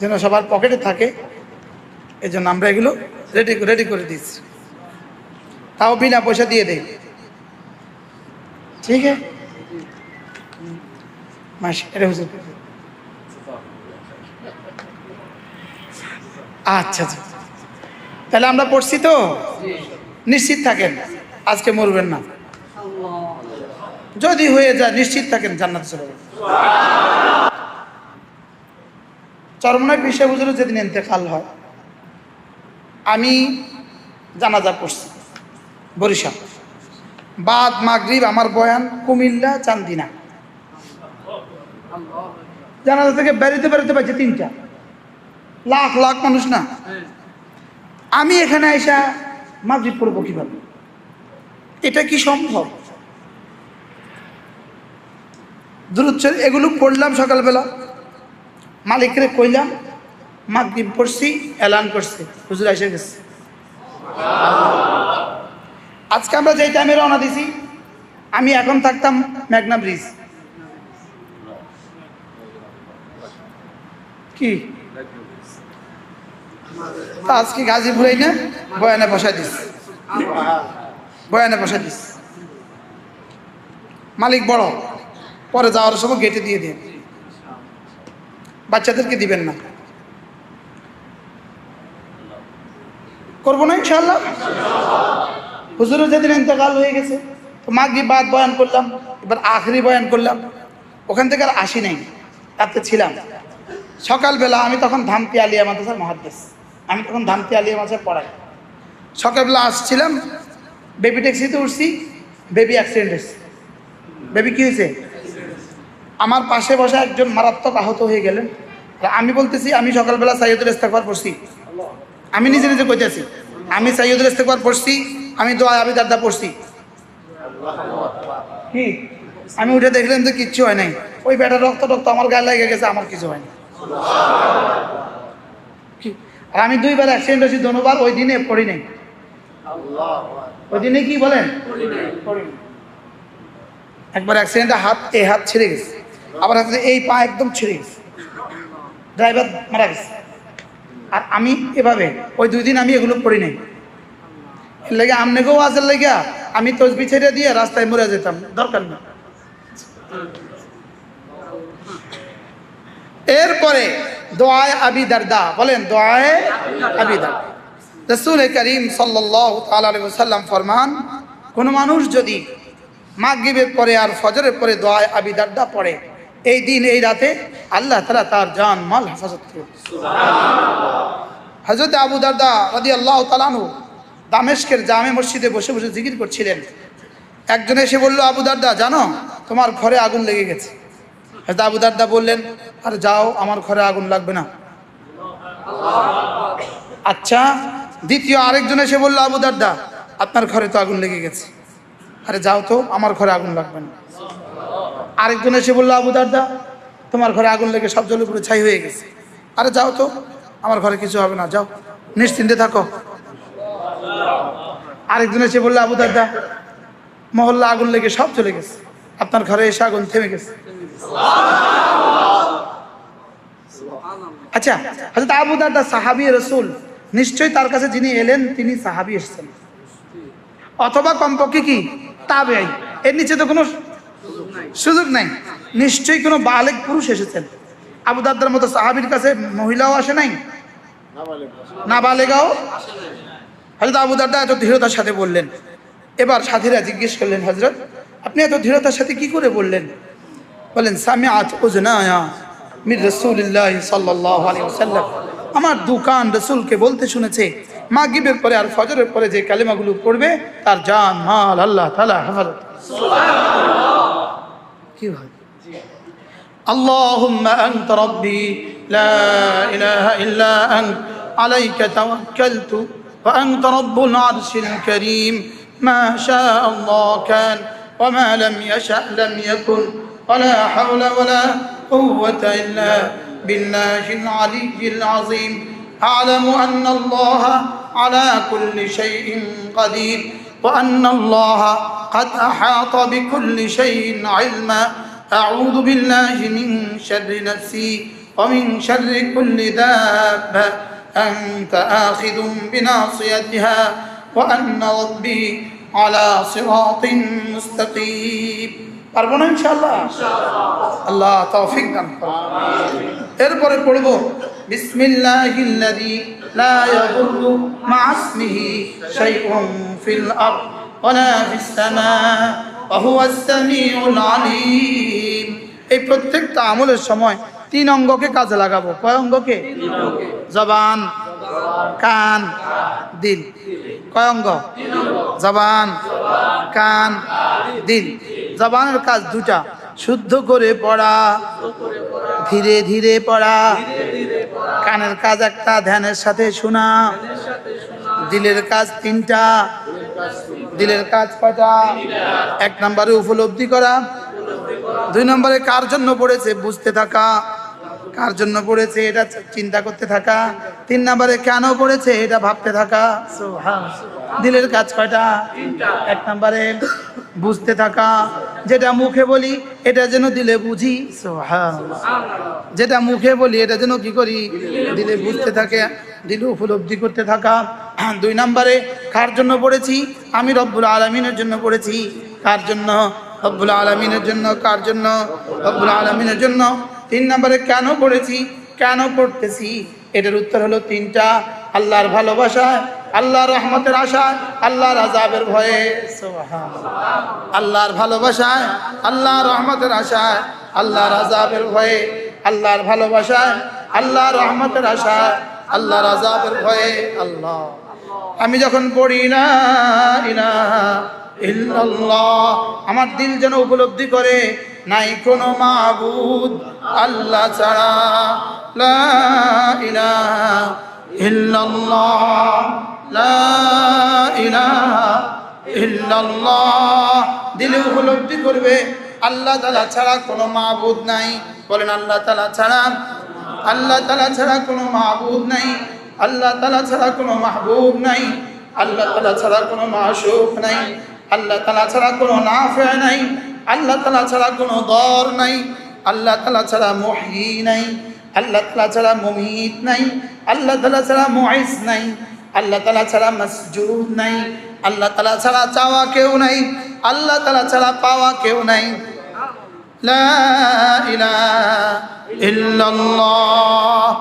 যেন সবার পকেটে থাকে, এই জন্য আমরা এগুলো রেডি করে দিচ্ছি, তাও বিনা পয়সা দিয়ে দেই। ঠিক আছে মাশাআল্লাহ হুজুর। আচ্ছা আচ্ছা, তাহলে আমরা পড়ছি তো, নিশ্চিত থাকেন আজকে মরবেন না। যদি হয়ে যায় নিশ্চিত থাকেন জান্নাতে চলে যাবেন। চরমনায় পীর সাহেব হুজুরের যেদিন ইন্তেকাল হয়, আমি জানাজা পড়ছি বরিশাল, বাদ মাগরিব আমার বয়ান কুমিল্লা চান্দিনা। জানাজা থেকে বেরোতে পারছে 3টা, লাখ লাখ মানুষ না। আমি এখানে আইসা মাগরিব পড়বো কিভাবে? এটা কি সম্ভব? দুরূদ শরীফ এগুলো পড়লাম সকালবেলা, মালিকরে কইলাম মাগরিব পড়ছি, এলান করছে হুজুর এসে গেছে। আজকে আমরা যেই টাইমে রওনা দিছি, আমি এখন থাকতাম মেঘনা ব্রিজ, কি আজকে গাজীপুরে না বয়ানে বসাই দিস, মালিক বড়, পরে যাওয়ার সময় গেটে দিয়ে দিন, বাচ্চাদেরকে দিবেন না। করবো না ইনশাআল্লাহ। হুজুরের যেদিন ইন্তেকাল হয়ে গেছে, তো মাগরিব বাদ বয়ান করলাম, এবার আখরি বয়ান করলাম, ওখান থেকে আর আসি নাই, রাতে ছিলাম। সকালবেলা আমি তখন ধামতি আলিয়া মাদ্রাসার মুহাদ্দিস, আমি তখন ধামতি আলিয়া মাদ্রাসায় পড়াই। সকালবেলা আসছিলাম, বেবি ট্যাক্সিতে উঠছি, বেবি অ্যাক্সিডেন্ট হয়েছে। বেবি কি হয়েছে? আমার পাশে বসে একজন মারাত্মক আহত হয়ে গেলেন। আমি বলতেছি আমি সকালবেলা সাইয়্যিদুল ইস্তেগফার পড়ছি, আমি নিজে নিজে কইতেছি আমি সাইয়্যিদুল ইস্তেগফার পড়ছি, আমি দোয়া আবি দারদা পড়ছি। কি আমি উঠে দেখলাম যে কিচ্ছু হয় নাই, ওই বেটা রক্ত আমার গায়ে লেগে গেছে, আমার কিছু হয়নি। আর আমি 2বার অ্যাক্সিডেন্ট হয়েছি, দোনোবার ওই দিনে পড়ি নাই। ওই দিনে কি বলেন, একবার অ্যাক্সিডেন্টে এই হাত ছিঁড়ে গেছে, আবার এই পা একদম ছিঁড়ে গেছে, ড্রাইভার মারা গেছে। আর আমি এভাবে ওই 2 দিন আমি এগুলো পড়ি নাই। এর লেগে আমনেকেও আজের লেগে আমি তসবি ছেড়ে দিয়ে রাস্তায় মরে যেতাম, দরকার না। এরপরে দোয়ায়ে আবি দারদা, বলেন দোয়ায়ে আবি দারদা। রাসূল করিম সাল্লাল্লাহু তাআলা আলাইহি ওয়াসাল্লাম ফরমান, কোন মানুষ যদি মাগরিবের পরে আর ফজরের পরে দোয়ায়ে আবি দারদা পড়ে, এই দিন এই রাতে আল্লাহ তাআলা তার জান মাল হেফাজত করবে। সুবহানাল্লাহ। হযরত আবু দারদা রাদিয়াল্লাহু তাআলা আনহু দামেস্কের জামে মসজিদে বসে বসে জিকির করছিলেন। একজন এসে বলল, আবু দারদা জানো তোমার ঘরে আগুন লেগে গেছে। হযরত আবু দারদা বললেন, আর যাও, আমার ঘরে আগুন লাগবে না। আচ্ছা। দ্বিতীয় আরেকজন এসে বলল, আবু দারদা আপনার ঘরে তো আগুন লেগে গেছে, আরে যাও তো, আমার ঘরে আগুন লাগবে না। আরেকজন এসে বলল, আবু দারদা তোমার ঘরে আগুন লেগে সব জল পুরো ছাই হয়ে গেছে, আরে যাও তো, আমার ঘরে কিছু হবে না, যাও নিশ্চিন্তে থাকো। আরেকজন এসে বলল, আবু দারদা মহল্লা আগুন লেগে সব চলে গেছে, আপনার ঘরে এসে আগুন থেমে গেছে। আচ্ছা, হযরত আবু দারদা সাহাবী রাসূল, নিশ্চয়ই তার কাছে যিনি এলেন তিনি সাহাবী এসেছেন, অথবা কমপক্ষে কি তাবেঈ, এর নিচে তো কোনো সুযোগ নাই। নিশ্চয়ই কোনো বালেগ পুরুষ এসেছেন। আবু দারদার মতো সাহাবীর কাছে মহিলাও আসে নাই, নাবালেগাও। হযরত আবু দারদা এত দৃঢ়তার সাথে বললেন। এবার সাথীরা জিজ্ঞেস করলেন, হযরত আপনি এত দৃঢ়তার সাথে কি করে বললেন? বলেন, সামিআত উযনায়া মির রাসূলিল্লাহ সাল্লাল্লাহু আলাইহি ওয়াসাল্লাম, আমার দুকান রাসূলকে বলতে শুনেছে মাগরিবের পরে আর ফজরের পরে যে কালেমাগুলো পড়বে তার জান মাল আল্লাহ তাআলা হেফাজত। সুবহানাল্লাহ। কি হয়? আল্লাহুম্মা আনতা রাব্বি লা ইলাহা ইল্লা আনতা আলাইকা তাওয়াক্কালতু ওয়া আনতা রাব্বুল আরশিল কারীম মা শাআ আল্লাহ কান ওয়া মা লাম ইয়াশা লাম ইয়াকুন ওয়া লা হাওলা ওয়া লা কুওয়াতা ইল্লা বিল্লাহিল আলিয়্যিল আযীম আ'লামু আন্না আল্লাহ على كل شيء قدير وأن الله قد أحاط بكل شيء علما أعوذ بالله من شر نفسي ومن شر كل دابة أنت آخذ بناصيتها وأن ربي على صراط مستقيم পারবো না ইনশাআল্লাহ আল্লাহ তৌফিক দান করুন এরপরে পড়ব বিসমিল্লাহিল্লাযী লা ইয়াদুররু মা ইসমিহি শাইউন ফিল আরদ ওয়ালা ফিস সামা ওয়া হুয়াস সামিউল আলীম। এই প্রত্যেকটা আমলের সময় তিন অঙ্গকে কাজে লাগাবো। কয় অঙ্গকে? জবান, কান, দিল। কয় অঙ্গ? জবান, কান, দিল। জবানের কাজ দুটা, শুদ্ধ করে পড়া, ধীরে ধীরে পড়া। কানের কাজ একটা, ধ্যানের সাথে শোনা। দিলের কাজ তিনটা। দিলের কাজ কয়টা? এক নম্বরে উপলব্ধি করা, দুই নম্বরে কার জন্য পড়েছে বুঝতে থাকা, কার জন্য পড়েছে এটা চিন্তা করতে থাকা, তিন নম্বরে কেন পড়েছে এটা ভাবতে থাকা। দিলের কাজ কয়টা? এক নম্বরে বুঝতে থাকা, যেটা মুখে বলি এটা যেন দিলে বুঝি। যেটা মুখে বলি এটা যেন কি করি? দিলে বুঝতে থাকে, দিলে উপলব্ধি করতে থাকা। দুই নম্বরে কার জন্য পড়েছি? আমি রব্বুল আলামিনের জন্য পড়েছি। কার জন্য? রব্বুল আলামিনের জন্য। কার জন্য? রব্বুল আলামিনের জন্য। তিন নম্বরে কেন পড়েছি, কেন পড়তেছি, এটার উত্তর হলো তিনটা। আল্লাহর ভালোবাসায়, আল্লাহর রহমতের আশায়, আল্লাহর আযাবের ভয়ে। আল্লাহর ভালোবাসায়, আল্লাহর রহমতের আশায়, আল্লাহর আযাবের ভয়ে। আল্লাহর ভালোবাসায়, আল্লাহর রহমতের আশায়, আল্লাহর আযাবের ভয়ে। আল্লাহ আমি যখন পড়ি লা ইলাহা ইল্লাল্লাহ, আমার দিল যেন উপলব্ধি করে নাই কোনো মাবুদ আল্লাহ ছাড়া। লা ইলাহা ইল্লাল্লাহ, লা ইলাহা ইল্লাল্লাহ। দিলে উপলব্ধি করবে আল্লাহ তাআলা ছাড়া কোনো মাবুদ নাই। বলেন আল্লাহ তাআলা ছাড়া, আল্লাহ তাআলা ছাড়া কোনো মাবুদ নাই, আল্লাহ তাআলা ছাড়া কোনো মাহবুব নাই, আল্লাহ তাআলা ছাড়া কোনো মাশূক নাই, আল্লাহ তাআলা ছাড়া কোনো নাফি নাই, আল্লাহ তাআলা ছাড়া কোনো দর নাই, আল্লাহ তাআলা ছাড়া মুহয়ী নাই, আল্লাহ তাআলা ছাড়া মুমীত নাই, আল্লাহ তাআলা ছাড়া মুইজ নাই, আল্লাহ তাআলা ছাড়া মাসজুদ নাই, আল্লাহ তাআলা ছাড়া চাওয়া কেউ নাই, আল্লাহ তাআলা ছাড়া পাওয়া কেউ নাই। লা ইলাহা ইল্লাল্লাহ,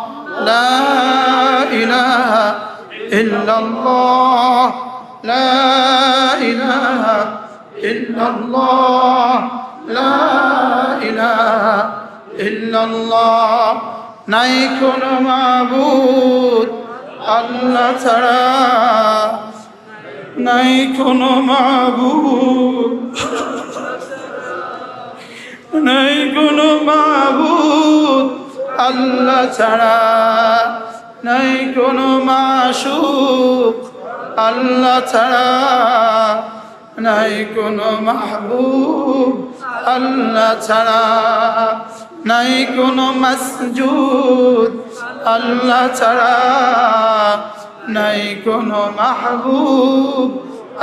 লা ইলাহা ইল্লাল্লাহ, লা ইলাহা ইল্লাল্লাহ, লা ইলাহা ইল্লাল্লাহ। নাই কোনো মাবুদ আল্লাহ ছাড়া, নাই কোনো মাবুদ, নাই কোনো মাবুদ আল্লাহ ছাড়া, নাই কোনো মাশূক আল্লাহ ছাড়া, নাই কোনো মাহবুব আল্লাহ ছাড়া, নাই কোনো মাসজুদ আল্লাহ ছাড়া, নাই কোনো মাহবুব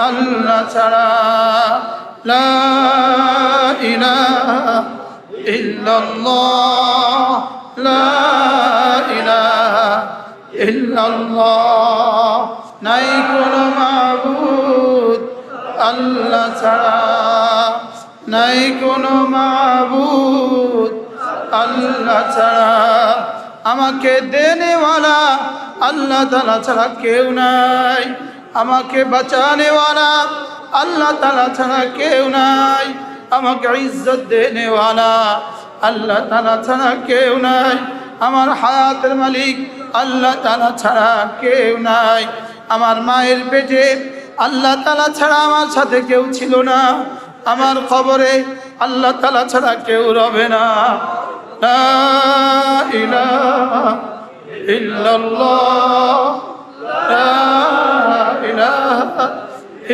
আল্লাহ ছাড়া। লা ইলাহা ইল্লাল্লাহ, লা ইলাহা ইল্লাল্লাহ। নাই কোনো মাবুদ আল্লাহ ছাড়া, নাই কোনো মাবুদ আল্লাহ ছাড়া। আমাকে দেনেওয়ালা আল্লাহ তাআলা ছাড়া কেউ নাই, আমাকে বাঁচানেওয়ালা আল্লাহ তাআলা ছাড়া কেউ নাই, আমাকে ইজ্জত দেনেওয়ালা আল্লাহ তাআলা ছাড়া কেউ নাই, আমার হায়াতের মালিক আল্লাহ তাআলা ছাড়া কেউ নাই। আমার মায়ের পেটে আল্লাহ তাআলা ছাড়া আমার সাথে কেউ ছিল না, আমার কবরে আল্লাহ তাআলা ছাড়া কেউ রবে না। লা ইলাহা ইল্লাল্লাহ, লা ইলাহা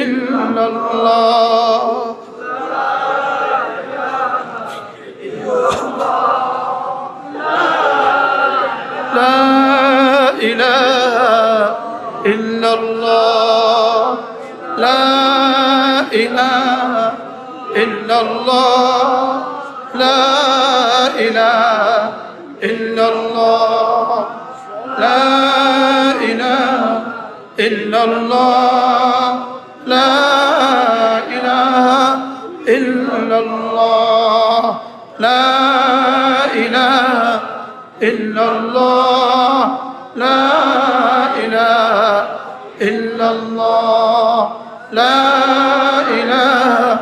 ইল্লাল্লাহ। لا إله إلا লা ইলাহা ইল্লাল্লাহ লা ইলাহা ইল্লাল্লাহ লা ইলাহা ইল্লাল্লাহ লা ইলাহা ইল্লাল্লাহ লা ইলাহা ইল্লাল্লাহ লা ইলাহা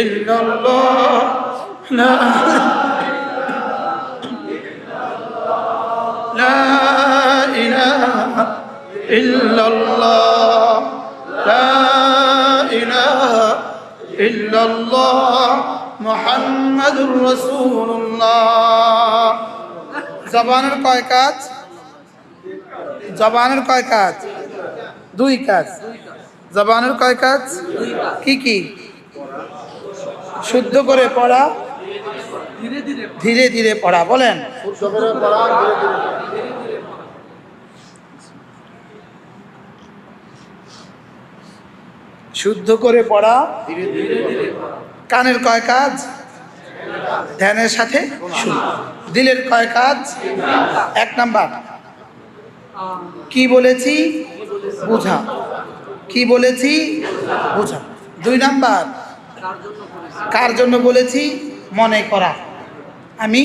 ইল্লাল্লাহ লা ইলাহা ইল্লাল্লাহ লা ইলাহা ইল্লাল্লাহ মুহাম্মাদুর রাসূলুল্লাহ। জবানের কয় কাজ? জবানের কয় কাজ? দুই কাজ। জবানের কয় কাজ? কি কি? শুদ্ধ করে পড়া, ধীরে ধীরে পড়া। বলেন শুদ্ধ করে পড়া। কানের কয় কাজ? ধ্যানের সাথে শুন। দিলের কয় কাজ? এক নাম্বার কি বলেছি বুঝা, কি বলেছি বুঝা। দুই নাম্বার কার জন্য বলেছি মনে করা, আমি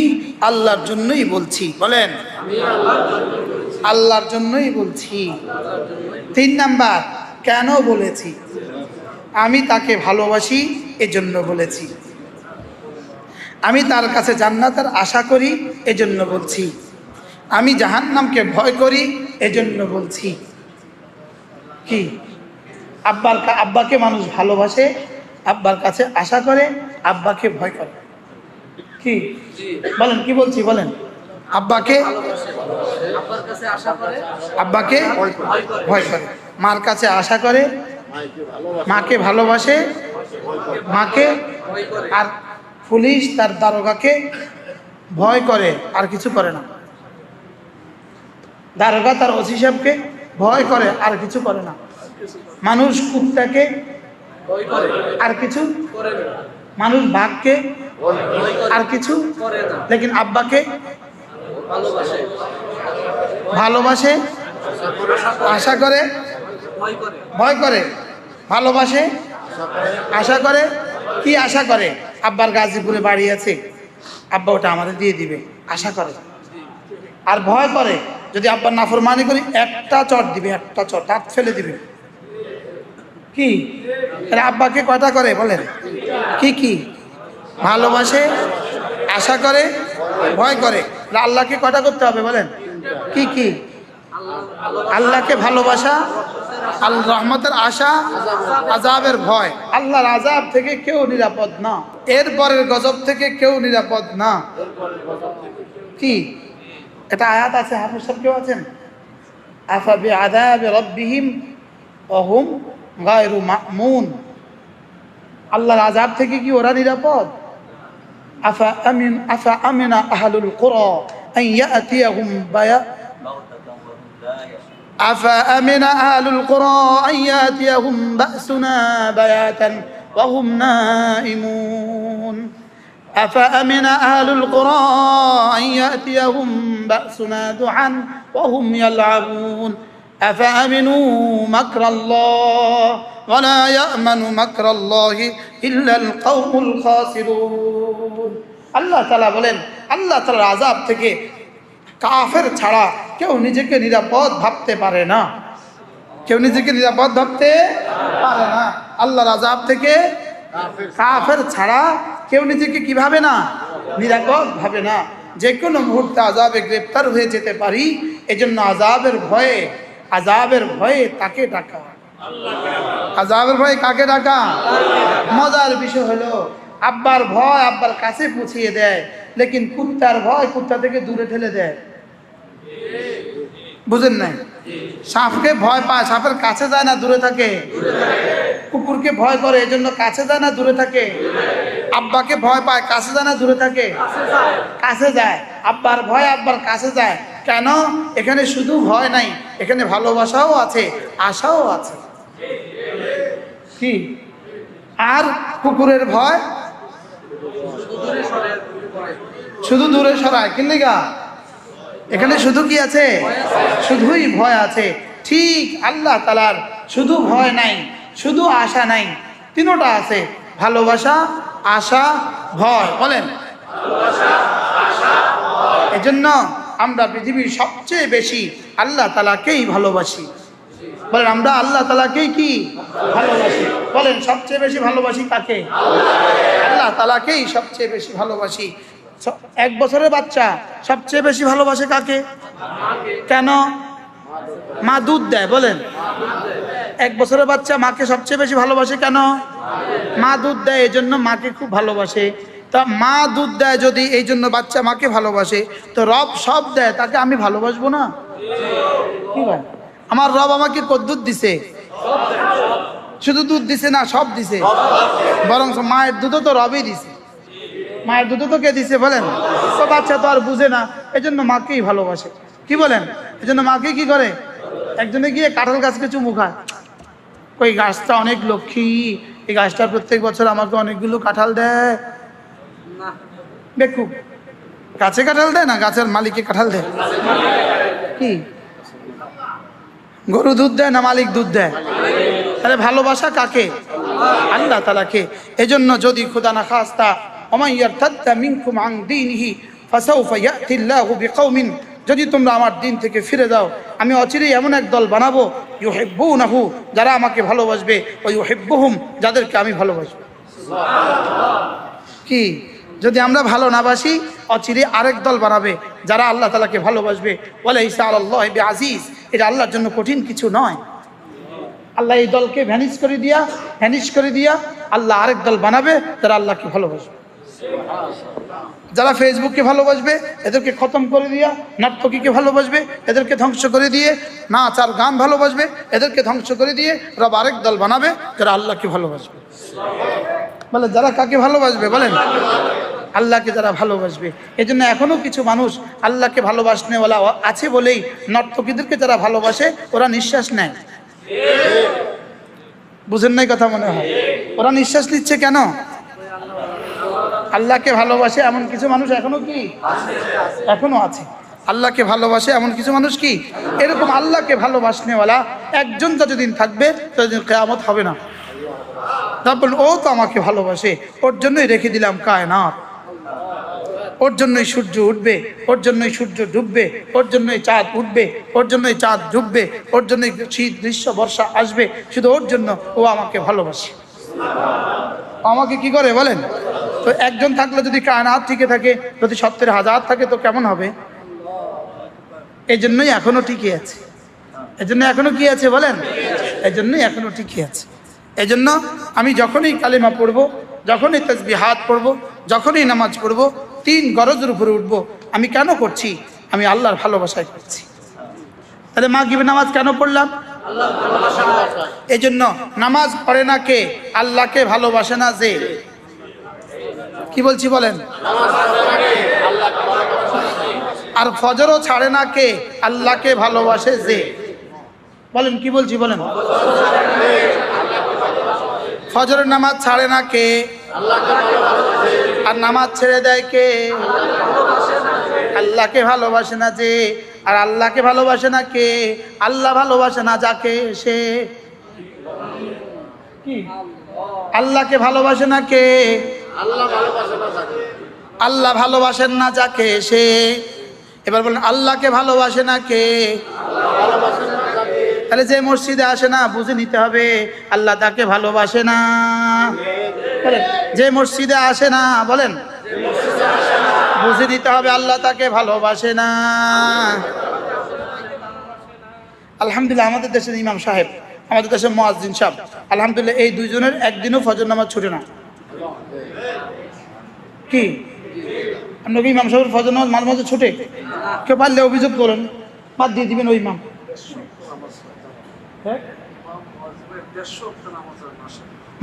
আল্লাহর জন্যই বলছি। বলেন আল্লাহর জন্যই বলছি। তিন নাম্বার কেন বলেছি, আমি তাকে ভালোবাসি এজন্য বলেছি, আমি তার কাছে জান্নাতের আশা করি এজন্য বলছি, আমি জাহান্নামকে ভয় করি এজন্য বলছি। কি? আব্বাকে মানুষ ভালোবাসে, আব্বার কাছে আশা করে, আব্বাকে ভয় করে। কি বলেন? কি বলছি বলেন? আব্বাকে আব্বাকে ভয় করে, মার কাছে আশা করে, মাকে ভালোবাসে, মাকে আর পুলিশ তার দারোগাকে ভয় করে, আর কিছু করে না। দারোগা তার ওসি সাহেবকে ভয় করে, আর কিছু করে না। মানুষ কুত্তাকে আর কিছু, মানুষ বাঘকে আর কিছু, লেকিন আব্বাকে ভালোবাসে, আশা করে, ভয় করে, ভালোবাসে, আশা করে। কি আশা করে? আব্বার গাজীপুরে বাড়ি আছে, আব্বা ওটা আমাদের দিয়ে দিবে, আশা করে। আর ভয় করে যদি আব্বার নাফরমানি করি একটা চট দিবে, একটা চট হাত ফেলে দিবে। কি? আব্বাকে কয়টা করে বলেন? কি কি? ভালোবাসে, আশা করে, ভয় করে। আল্লাহকে কয়টা করতে হবে বলেন? কি কি? আল্লাহকে ভালোবাসা, আল্লাহ রহমতের আশা, আযাবের ভয়। আল্লাহর আযাব থেকে কেউ নিরাপদ না, এরপরের গজব থেকে কেউ নিরাপদ না। কি? এটা আয়াত আছে, হাফেজ সাহেব কেউ আছেন? আফা বিআযাবি রাব্বিহিম ওয়া হুম গায়রু মা'মুন। আল্লাহর আযাব থেকে কি ওরা নিরাপদ? আফা আমিনা আহলুল কুরা আন ইয়াতিয়াহুম أفأمن أهل القرى أن يأتيهم بأسنا بياتا وهم نائمون أفأمن أهل القرى أن يأتيهم بأسنا ضحى وهم يلعبون أفأمنوا مكر الله ولا يأمن مكر الله إلا القوم الخاسرون। আল্লাহ তাআলা বলেন আল্লাহ তাআলার আযাব থেকে কাফের ছাড়া কেউ নিজেকে নিরাপদ ভাবতে পারে না, কেউ নিজেকে নিরাপদ ভাবতে পারে না। আল্লাহর আযাব থেকে কাফের ছাড়া কেউ নিজেকে কি ভাবে না? নিরাপদ ভাবে না। যে কোনো মুহূর্তে আযাবে গ্রেফতার হয়ে যেতে পারি, এজন্য আযাবের ভয়ে তাকে ডাকা। আযাবের ভয়ে কাকে ডাকা? মজার বিষয় হলো আব্বার ভয় আব্বার কাছে পৌঁছিয়ে দেয়, লেকিন কুত্তার ভয় কুত্তা থেকে দূরে ঠেলে দেয়। বুঝেন নাই? সাপকে ভয় পায়, সাপের কাছে যায় না, দূরে থাকে। কুকুরকে ভয় করে, এজন্য কাছে যায় না, দূরে থাকে। আব্বাকে ভয় পায়, কাছে যায় না, দূরে থাকে? কাছে যায়। আব্বার ভয় আব্বার কাছে যায়। কেন? এখানে শুধু ভয় নাই, এখানে ভালোবাসাও আছে, আশাও আছে। কি? আর কুকুরের ভয় শুধু দূরে সরায় কি লেগা? এখানে শুধু কি আছে? শুধুই ভয় আছে। ঠিক আল্লাহ তাআলার শুধু ভয় নাই, শুধু আশা নাই, তিনোটা আছে, ভালোবাসা, আশা, ভয়। বলেন এজন্য আমরা পৃথিবীর সবচেয়ে বেশি আল্লাহ তাআলাকেই ভালোবাসি। বলেন আমরা আল্লাহ তাআলাকেই কি ভালোবাসি? বলেন সবচেয়ে বেশি ভালোবাসি কাকে? আল্লাহ তাআলাকেই সবচেয়ে বেশি ভালোবাসি। 1 বছরের বাচ্চা সবচেয়ে বেশি ভালোবাসে কাকে? কেন? মা দুধ দেয়। বলেন 1 বছরের বাচ্চা মাকে সবচেয়ে বেশি ভালোবাসে কেন? মা দুধ দেয়, এই জন্য মাকে খুব ভালোবাসে। তা মা দুধ দেয় যদি এই জন্য বাচ্চা মাকে ভালোবাসে, তো রব সব দেয়, তাকে আমি ভালোবাসবো না? কি ভাই, আমার রব আমাকে দুধ দিছে, শুধু দুধ দিছে না, সব দিছে। বরং মায়ের দুধও তো রবই দিছে। মায়ের দুধও তো কে দিছে? বলেন তো বাচ্চা তো আর বুঝে না, এই জন্য মাকেই ভালোবাসে। কি বলেন? এই জন্য মাকে কি করে? একজনে গিয়ে কাঁঠাল গাছকে চুমু খায়, ওই গাছটা অনেক লক্ষ্মী, এই গাছটা প্রত্যেক বছর আমাকে অনেকগুলো কাঁঠাল দেয়। দেখুন গাছে কাঁঠাল দেয় না, গাছের মালিকে কাঁঠাল দেয়। কি গরু দুধ দেয় না মালিক দুধ দেয়? তাহলে ভালোবাসা কাকে? আল্লাহ তাআলাকে। এজন্য যদি খোদা না খাস্তা ওমান ইয়ারতাদ্দা মিনকুম আন দীনিহি ফাসাউফা ইয়াতিল্লাহু বিকওমিন, যদি তোমরা আমার দিন থেকে ফিরে যাও, আমি অচিরেই এমন এক দল বানাবো ইউহিব্বুনাহু, যারা আমাকে ভালোবাসবে, ওয়া ইউহিব্বুহুম, যাদেরকে আমি ভালোবাসবো। কি যদি আমরা ভালো না বাসি, অচিরে আরেক দল বানাবে যারা আল্লাহ তাআলাকে ভালোবাসবে। ওয়ালাইসা আলাল্লাহি বিআজিজ, এটা আল্লাহর জন্য কঠিন কিছু নয়। আল্লাহ এই দলকে ভ্যানিশ করে দিয়া আল্লাহ আরেক দল বানাবে যারা আল্লাহকে ভালোবাসবে। যারা ফেসবুককে ভালোবাসবে, এদেরকে খতম করে দিয়া, নর্তকীকে ভালোবাসবে, এদেরকে ধ্বংস করে দিয়ে, নাচ আর গান ভালোবাসবে, এদেরকে ধ্বংস করে দিয়ে রব আরেক দল বানাবে যারা আল্লাহকে ভালোবাসবে। বলে যারা কাকে ভালোবাসবে? বলেন আল্লাহকে যারা ভালোবাসবে। এই জন্য এখনো কিছু মানুষ আল্লাহকে ভালোবাসনেওয়ালা আছে বলেই নর্তকীদেরকে যারা ভালোবাসে ওরা নিঃশ্বাস নেয়। বুঝেন নাই কথা মনে হয়? ওরা নিঃশ্বাস নিচ্ছে কেন? আল্লাহকে ভালোবাসে এমন কিছু মানুষ এখনো আছে। আল্লাহকে ভালোবাসে এমন কিছু মানুষ কি এরকম আল্লাহকে ভালোবাসনেওয়ালা একজন যতদিন থাকবে ততদিন কিয়ামত হবে না। তারপর ও তো আমাকে ভালোবাসে, ওর জন্যই রেখে দিলাম কায়নাত, ওর জন্যই সূর্য উঠবে, ওর জন্যই সূর্য ডুববে, ওর জন্যই চাঁদ উঠবে, ওর জন্যই চাঁদ ডুববে, ওর জন্যই শীত গ্রীষ্ম বর্ষা আসবে, শুধু ওর জন্য। ও আমাকে ভালোবাসে। আমাকে কি করে বলেন? তো একজন থাকলে যদি কায়নাত টিকে থাকে, যদি 70,000 থাকে তো কেমন হবে? এই জন্যই এখনো টিকে আছে। এই জন্য এখনো কি আছে বলেন? এই জন্যই এখনো টিকে আছে। এই জন্য আমি যখনই কালিমা পড়বো, যখনই তাসবিহাত পড়বো, যখনই নামাজ পড়বো, 3 গরজের উপরে উঠবো। আমি কেন করছি? আমি আল্লাহর ভালোবাসায় করছি। তাহলে মাগরিবের নামাজ কেন পড়লাম? এই জন্য নামাজ পড়ে না কে? আল্লাহকে ভালোবাসে না যে। কি বলছি বলেন? আর ফজরও ছাড়ে না কে? আল্লাহকে ভালোবাসে যে। বলেন কি বলছি বলেন? ফজরের নামাজ ছাড়ে না কে? আর নামাজ ছেড়ে দেয় কে? আল্লাহকে ভালোবাসে না যে। আর আল্লাহকে ভালোবাসে না কে? আল্লাহ ভালোবাসে না যাকে সে। কি আল্লাহকে ভালোবাসে না কে? আল্লাহ ভালোবাসেন না যাকে সে। এবার বলেন আল্লাহকে ভালোবাসে না কে? তাহলে যে মসজিদে আসে না বুঝে নিতে হবে আল্লাহ তাকে ভালোবাসে না। যে মসজিদে আসে না বলেন বুঝে নিতে হবে আল্লাহ তাকে ভালোবাসে না। আলহামদুলিল্লাহ আমাদের দেশের ইমাম সাহেব, আমাদের দেশের মুয়াজ্জিন সাহেব, আলহামদুলিল্লাহ এই দুইজনের একদিনও ফজর নামাজ ছুটে না। কি আপনাকে ইমাম সাহেবের ফজর নামাজ মাঝে মাঝে ছুটে? কেউ পারলে অভিযোগ করেন, বাদ দিয়ে দিবেন ওই ইমাম।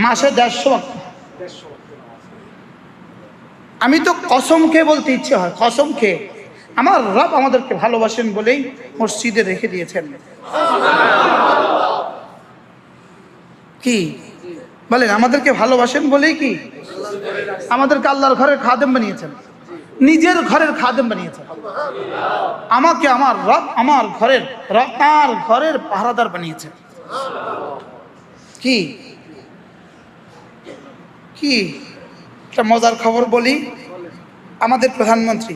মাসে 150 ওয়াক্ত। আমি তো কসম খেয়ে বলতে ইচ্ছে হয়, কসম খেয়ে আমার রব আমাদেরকে ভালোবাসেন বলেই মসজিদে রেখে দিয়েছেন। কি বলেন? আমাদেরকে ভালোবাসেন বলেই কি আমাদেরকে আল্লাহর ঘরের খাদেম বানিয়েছেন, নিজের ঘরের খাদেম বানিয়েছেন। আমাকে আমার রব আমার ঘরের রব তার ঘরের পাহারাদার বানিয়েছেন। কি কি একটা মজার খবর বলি, আমাদের প্রধানমন্ত্রী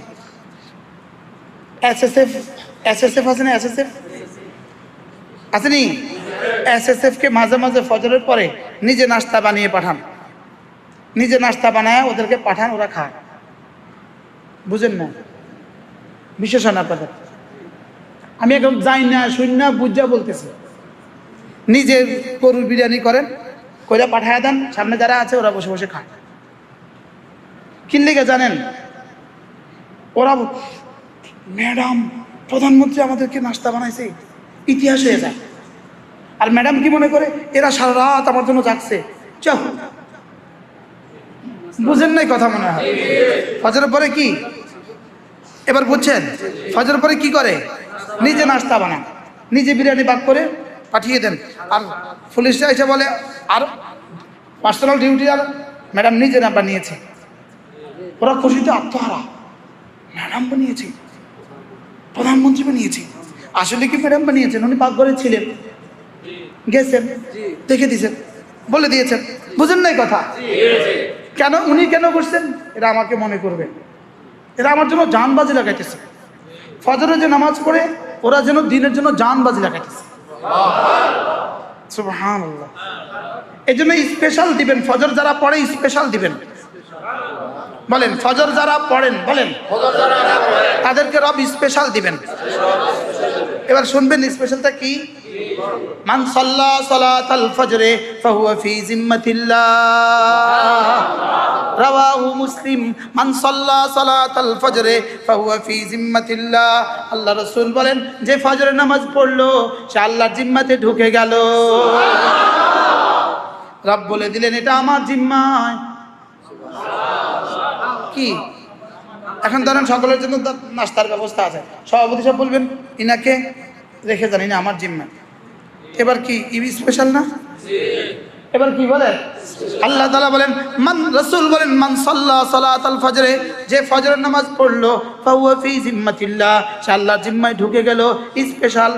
এসএসএফ আছে না, এসএসএফ আসেনি, এসএসএফ কে মাঝে মাঝে ফজরের পরে নিজে নাস্তা বানিয়ে পাঠান, নিজে নাস্তা বানায় ওদেরকে পাঠান, ওরা খায়। বুঝেন না বিশেষণ আপনাদের, আমি এখন যাই না শুন না বুঝা বলতেছি। নিজে গরুর বিরিয়ানি করেন, কইরা পাঠায় দেন, সামনে যারা আছে ওরা বসে বসে খায়। কিনলেগে জানেন, ওরা ম্যাডাম প্রধানমন্ত্রী আমাদেরকে নাস্তা বানাইছে, ইতিহাস হয়ে যায়। আর ম্যাডাম কি মনে করে, এরা সারা রাত আমার জন্য জাগছে। চল, বুঝেন নাই কথা মনে হয়। ফজরের পরে কি, এবার বুঝছেন, ফজরের পরে কি করে, নিজে নাস্তা বানান, নিজে বিরিয়ানি বাক করে পাঠিয়ে দেন। আর পুলিশরা এসে বলে আর পার্সোনাল ডিউটি আর ম্যাডাম নিজে না বানিয়েছে। ওরা খুশিতে আত্মহারা, ম্যাডাম বানিয়েছে, প্রধানমন্ত্রী বানিয়েছে। আসলে কি ম্যাডাম বানিয়েছেন, উনি পাকঘরে ছিলেন, গেছেন, দেখে দিয়েছেন, বলে দিয়েছেন। বুঝেন নাই কথা, কেন উনি কেন করছেন, এরা আমাকে মনে করবে, এরা আমার জন্য জানবাজি লাগাইতেছে। ফজরে যে নামাজ পড়ে ওরা যেন দিনের জন্য জানবাজি লাগাইতেছে। সুবহানাল্লাহ। এই জন্য স্পেশাল দিবেন, ফজর যারা পড়ে স্পেশাল দিবেন। বলেন ফজর যারা পড়েন, বলেন তাদেরকে রব স্পেশাল দিবেন। এবার শুনবেন স্পেশালটা কি। মান সাল্লা সালাতাল ফজরে ফাহুয়া ফি জিম্মাতিল্লাহ, রাওয়াহু মুসলিম। মান সাল্লা সালাতাল ফজরে ফাহুয়া ফি জিম্মাতিল্লাহ। আল্লাহ রাসূল বলেন, যে ফজরের নামাজ পড়লো সে আল্লাহর জিম্মাতে ঢুকে গেল। রব বলে দিলেন এটা আমার জিম্মায়। কি এখন ধরেন সকলের জন্য নাস্তার ব্যবস্থা আছে, সভাপতি সব বলবেন ইনাকে রেখে যান, ইনা আমার জিম্মা। এবার কি স্পেশাল না? এবার কি বলে আল্লাহ তাআলা বলেন, মান রাসূল বলেন মান সাল্লা সালাতাল ফজরে, যে ফজরের নামাজ পড়লো ফাহুয়া ফি জিম্মাতিল্লাহ, সে আল্লাহর জিম্মায় ঢুকে গেল। স্পেশাল।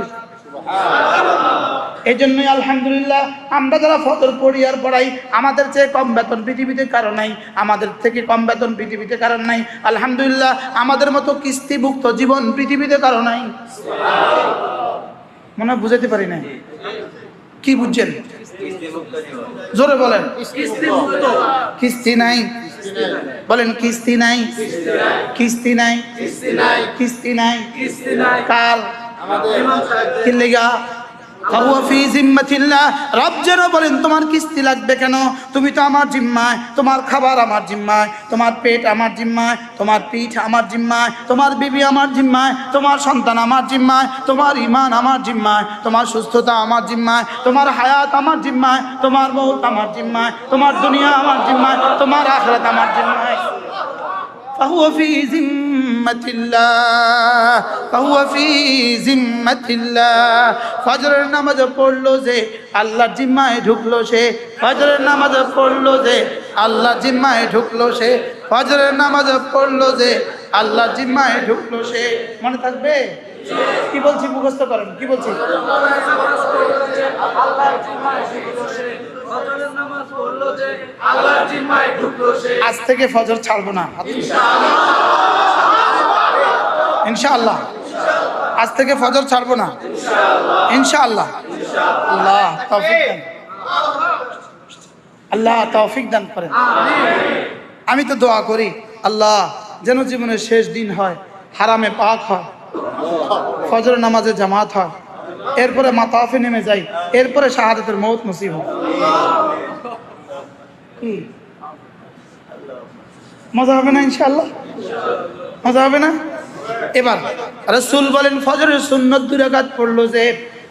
এই জন্যই আলহামদুলিল্লাহ আমরা যারা ফজর পড়ি আর পড়াই, আমাদের চেয়ে কম বেতন পৃথিবীতে কারণ নাই, আমাদের থেকে কম বেতন পৃথিবীতে কারণ নাই। আলহামদুলিল্লাহ আমাদের মতো কিস্তিমুক্ত জীবন পৃথিবীতে কারণ নাই। মনে হয় বুঝাতে পারি না, কি বুঝছেন জোরে বলেন। কিস্তি নাই, বলেন কিস্তি নাই, কিস্তি নাই, কিস্তি নাই। কার কি লেগা? ফাহুয়া ফি জিম্মাতিল্লাহ। রব যেন বলেন তোমার কিস্তি লাগবে কেন, তুমি তো আমার জিম্মায়, তোমার খাবার আমার জিম্মায়, তোমার পেট আমার জিম্মায়, তোমার পিঠ আমার জিম্মায়, তোমার বিবি আমার জিম্মায়, তোমার সন্তান আমার জিম্মায়, তোমার ঈমান আমার জিম্মায়, তোমার সুস্থতা আমার জিম্মায়, তোমার হায়াত আমার জিম্মায়, তোমার মওত আমার জিম্মায়, তোমার দুনিয়া আমার জিম্মায়, তোমার আখিরাত আমার জিম্মায়। ফাহুয়া ফি জিম্মাতিল্লাহ, ফাহুয়া ফি জিম্মাতিল্লাহ। ফজরের নামাজ পড়লো যে আল্লাহর জিম্মায় ঢুকলো সে, ফজরের নামাজ পড়লো যে আল্লাহর জিম্মায় ঢুকলো সে, ফজরের নামাজ পড়লো যে আল্লাহর জিম্মায় ঢুকলো সে। মনে থাকবে কি বলছি, মুখস্থ করেন কি বলছি। আজ থেকে ফজর ছাড়বো না ইনশাআল্লাহ, আজ থেকে ফজর ছাড়বো না ইনশাআল্লাহ। আল্লাহ তৌফিক দান, আল্লাহ তৌফিক দান করেন। আমি তো দোয়া করি আল্লাহ যেন জীবনের শেষ দিন হয়, হারামে পাক হয়, ফজর নামাজে জামাত হয়, এরপরে মাতাফে নেমে যাই, এরপরে শাহাদাতের মওত নসিব হয়। মজা হবে না ইনশাআল্লাহ, মজা হবে না। এবার রাসূল বলেন ফজরের সুন্নত 2 রাকাত পড়লো যে,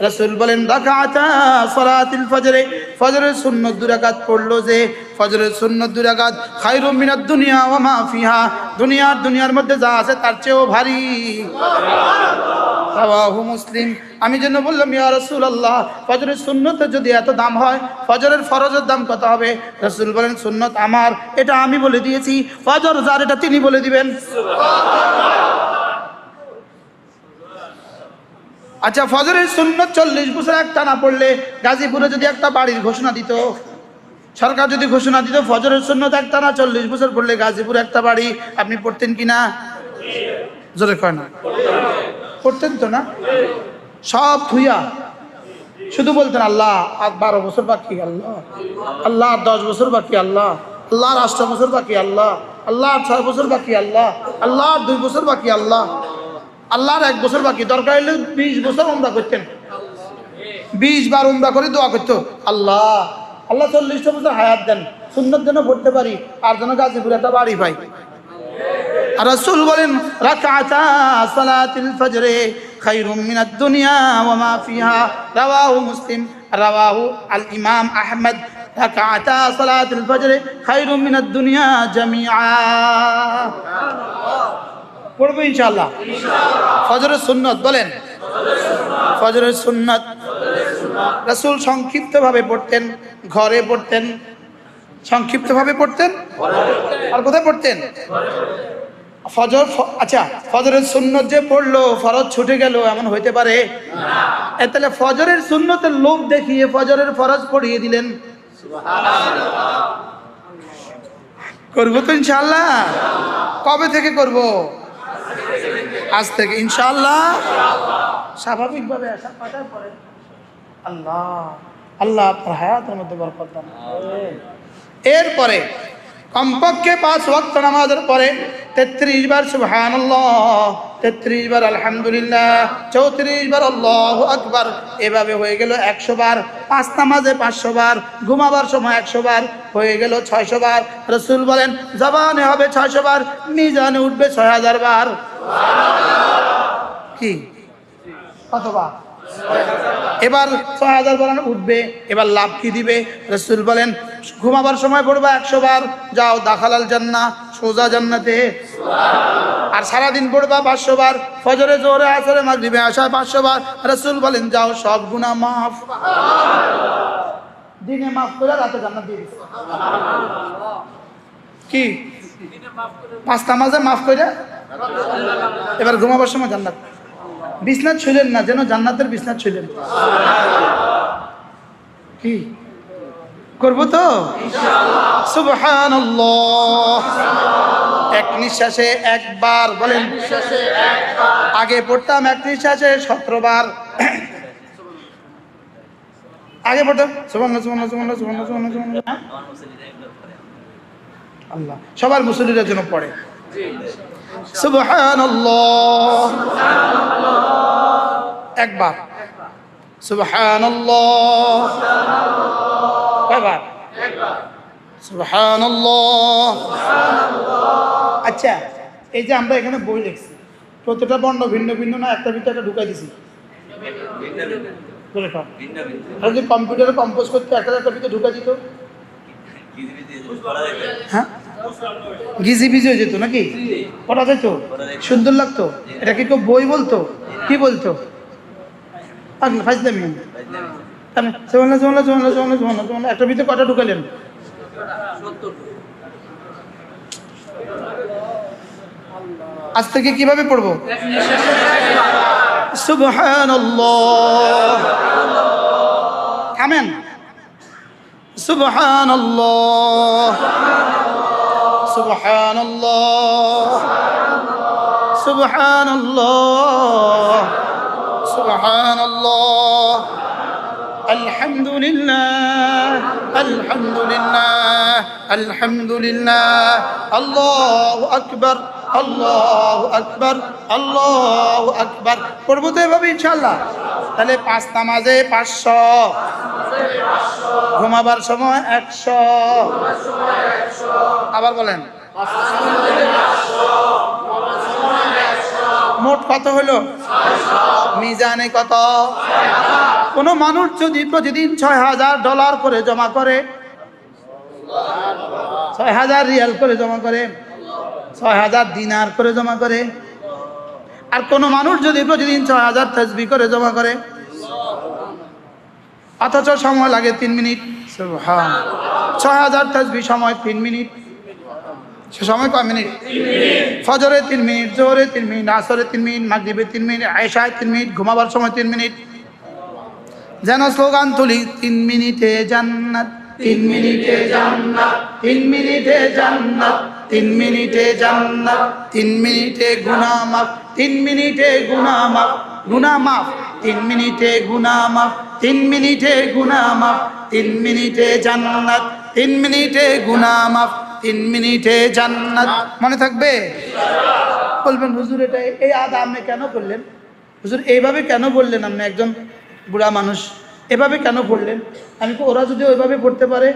রাসূল বলেন রাকাতা সালাতুল ফজরে, ফজরের সুন্নত 2 রাকাত পড়লো যে, ফজরের সুন্নত 2 রাকাত খায়রুম মিনাদ দুনিয়া ওয়া মা ফিহা, দুনিয়ার মধ্যে যা আছে তার চেয়েও ভারী। রাওয়াহু মুসলিম। আমি যেন বললাম ইয়া রাসূলুল্লাহ, ফজরের সুন্নতের যদি এত দাম হয়, ফজরের ফরজের দাম কত হবে? রাসূল বলেন সুন্নত আমার, এটা আমি বলে দিয়েছি, ফজর যার এটা তিনি বলে দিবেন। আচ্ছা, ফজরের সুন্নত 40 বছর একটানা পড়লে গাজীপুরে যদি একটা বাড়ির ঘোষণা দিত, সরকার যদি ঘোষণা দিত ফজরের সুন্নত একটানা 40 বছর পড়লে গাজীপুরে একটা বাড়ি, আপনি পড়তেন কিনা? জোরে কয় না। পড়তেন তো না? সব থুইয়া শুধু বলতেন আল্লাহ আর 12 বছর বাকি, আল্লাহ আল্লাহ আর 10 বছর বাকি, আল্লাহ আল্লাহ আর 8 বছর বাকি, আল্লাহ আল্লাহ আর 6 বছর বাকি, আল্লাহ আল্লাহ আর 2 বছর বাকি, আল্লাহ আল্লাহ আর 1 বছর বাকি। দরকার হলে 20 বছর উমরা করতেন, 20 বার উমরা করে দোয়া করতো, আল্লাহ আল্লাহ 40টা বছর হায়াত দেন, সুন্নত যেন পড়তে পারি আর যেন গাজীপুরে একটা বাড়ি পাই। আর রাসূল বলেন রাকাতা সালাতুল ফজরে খায়রুম মিনাদ দুনিয়া ওয়া মা ফিহা, রাওয়াহু মুসলিম, রাওয়াহু আল ইমাম আহমদ। রাকাতা সালাতুল ফজরে খায়রুম মিনাদ দুনিয়া জামিআ। পড়বো ইনশাআল্লাহ। ফজরের সুন্নত বলেন, ফজরের সুন্নত রাসূল সংক্ষিপ্তভাবে পড়তেন, ঘরে পড়তেন, সংক্ষিপ্তভাবে পড়তেন, আর কোথায় পড়তেন? ফজর। আচ্ছা, ফজরের সুন্নত যে পড়লো ফরজ ছুটে গেল এমন হইতে পারে? তাহলে ফজরের সুন্নতের লোভ দেখিয়ে ফজরের ফরজ পড়িয়ে দিলেন। করবো তো ইনশাআল্লাহ। কবে থেকে করব? আজ থেকে ইনশাআল্লাহ। স্বাভাবিকভাবে আসা পাঠায় পড়ে। আল্লাহ আল্লাহ আপনার হায়াতের মধ্যে বরকত দান। এরপরে কমপক্ষে 5 ওয়াক্ত নামাজের পরে 33 বার সুবহানাল্লাহ, 33 বার আলহামদুলিল্লাহ, 34 বার আল্লাহু আকবার, এভাবে হয়ে গেল 100 বার। 5 নামাজে 500 বার, ঘুমাবার সময় 100 বার, হয়ে গেল 600 বার। রাসূল বলেন জবানে হবে 600 বার, মিজানে উঠবে 6000 বার। কি কতবার? এবার 6000 বার উঠবে। এবার লাভ কি দিবে? রাসূল বলেন ঘুমাবার সময় পড়বা 100 বার, যাও দাখালাল জান্নাহ, সোজা জান্নাতে। আর সারাদিন পড়বা 500 বার, ফজরে জোহরে আসরে মাগরিবে আশায় 500 বার। রাসূল বলেন যাও সব গুনাহ মাফ। দিনে মাফ করে রাতে জান্নাত দিয়ে দিছে। কি 5 নামাজে মাফ করে এবার ঘুমাবার সময় জান্নাত। বিছনাত ছিলেন না, যেন জান্নাতের বিছনাত ছিলেন। কি করবো তো ইনশাআল্লাহ। সুবহানাল্লাহ। এক নিঃশ্বাসে একবার বলেন, আগে পড়তাম এক নিঃশ্বাসে 17 বার। আগে পড়তাম সুবহানাল্লাহ সুবহানাল্লাহ সুবহানাল্লাহ সুবহানাল্লাহ সুবহানাল্লাহ। আল্লাহ সবার মুসল্লিদের জন্য পড়ে সুবহানাল্লাহ একবার, সুবহানাল্লাহ কয়বার? সুবহানাল্লাহ। আচ্ছা, এই যে আমরা এখানে বই লিখছি, প্রতিটা বর্ণ ভিন্ন ভিন্ন না? একটা ভিতরে একটা ঢুকাই দিছি। যদি কম্পিউটারে কম্পোজ করতে একটা ভিতরে ঢুকাই দিত, হ্যাঁ গিজি বিজি হয়ে যেত নাকি? পড়া যেত, সুন্দর লাগতো। এটা কি কেউ বই বলতো? কি বলতো? একটা ভিতরে কটা ঢুকালেন? আজ থেকে কিভাবে পড়বো? সুবহানাল্লাহ। থামেন। সুবহানাল্লাহ সুবহানাল্লাহ সুবহানাল্লাহ সুবহানাল্লাহ। আলহামদুলিল্লাহ আলহামদুলিল্লাহ আলহামদুলিল্লাহ। আল্লাহু আকবার আল্লাহু আকবার আল্লাহু আকবার। পড়বো তো এভাবে ইনশাআল্লাহ। তাহলে 5 নামাজে 500, ঘুমাবার সময় 100। আবার বলেন মোট কত হলো? মিজানে কত? কোন মানুষ যদি প্রতিদিন $6000 করে জমা করে, 6000 রিয়াল করে জমা করে, 6000 দিনার করে জমা করে, আর কোনো মানুষ যদি প্রতিদিন 6000 তাসবিহ করে জমা করে, অথচ সময় লাগে 3 মিনিট, সুবহানাল্লাহ, 6000 তাসবিহ সময় 3 মিনিট, সে সময় কয় মিনিট? ফজরে 3 মিনিট, জোহরে 3 মিনিট, আসরে 3 মিনিট, মাগরিবে 3 মিনিট, এশায় 3 মিনিট, ঘুমাবার সময় 3 মিনিট। যেন স্লোগান তুলি, 3 মিনিটে জান্নাত, 3 মিনিটে জান্নাত, 3 মিনিটে জান্নাত, 3 মিনিটে জান্নাত, 3 মিনিটে গুনাহ মাফ, 3 মিনিটে গুনাহ মাফ, গুনাহ মাফ, 3 মিনিটে গুনাহ মাফ, 3 মিনিটে গুনাহ মাফ, 3 মিনিটে জান্নাত, 3 মিনিটে গুনাহ মাফ, 3 মিনিটে জান্নাত। মনে থাকবে? বলবেন হুজুর এটা এই আদা আপনি কেন করলেন? হুজুর এইভাবে কেন বললেন? আপনি একজন বুড়া মানুষ, এভাবে কেন পড়লেন? আমি তো ওরা যদি ওইভাবে পড়তে পারে,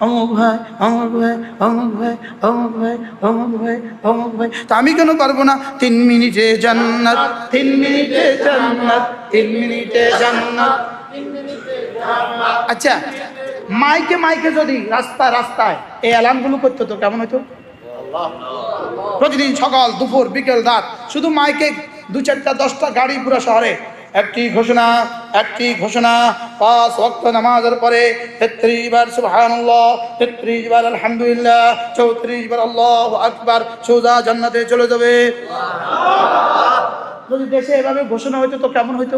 অমুক ভাই, অমুক ভাই, অমুক ভাই, অমুক ভাই, অমুক ভাই, অমুক ভাই, তা আমি কেন পারবো না? 3 মিনিটে জান্নাত, 3 মিনিটে জান্নাত, 3 মিনিটে জান্নাত। আচ্ছা, মাইকে মাইকে যদি রাস্তায় রাস্তায় এই অ্যালার্মগুলো করতো তো কেমন হতো? প্রতিদিন সকাল, দুপুর, বিকেল, রাত শুধু মাইকে 2-4টা 10টা গাড়ি পুরো শহরে একটি ঘোষণা, একটি ঘোষণা, 5 ওয়াক্ত নামাজের পরে 33 বার সুবহানাল্লাহ, 33 বার আলহামদুলিল্লাহ, 34 বার আল্লাহু আকবার, সোজা জান্নাতে চলে যাবে। যদি দেশে এভাবে ঘোষণা হইতো তো কেমন হইতো?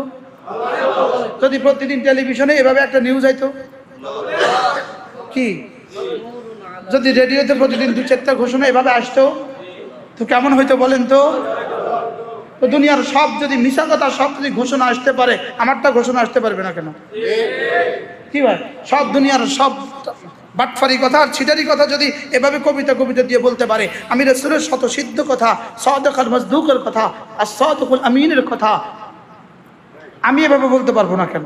যদি প্রতিদিন টেলিভিশনে এভাবে একটা নিউজ আইতো, কি যদি রেডিওতে প্রতিদিন 2-4টা ঘোষণা এভাবে আসতো তো কেমন হইতো বলেন তো? তো দুনিয়ার সব যদি মিশা কথা সব যদি ঘোষণা আসতে পারে, আমারটা ঘোষণা আসতে পারবে না কেন? কি ভাই, সব দুনিয়ার সব বাটফারি কথা আর ছিটারি কথা যদি এভাবে কবিতা কবিতা দিয়ে বলতে পারে, আমি রাসূলের শত সিদ্ধ কথা, সাদিক আল মাসদুকের কথা, আর সাদিকুল আমিনের কথা আমি এভাবে বলতে পারবো না কেন?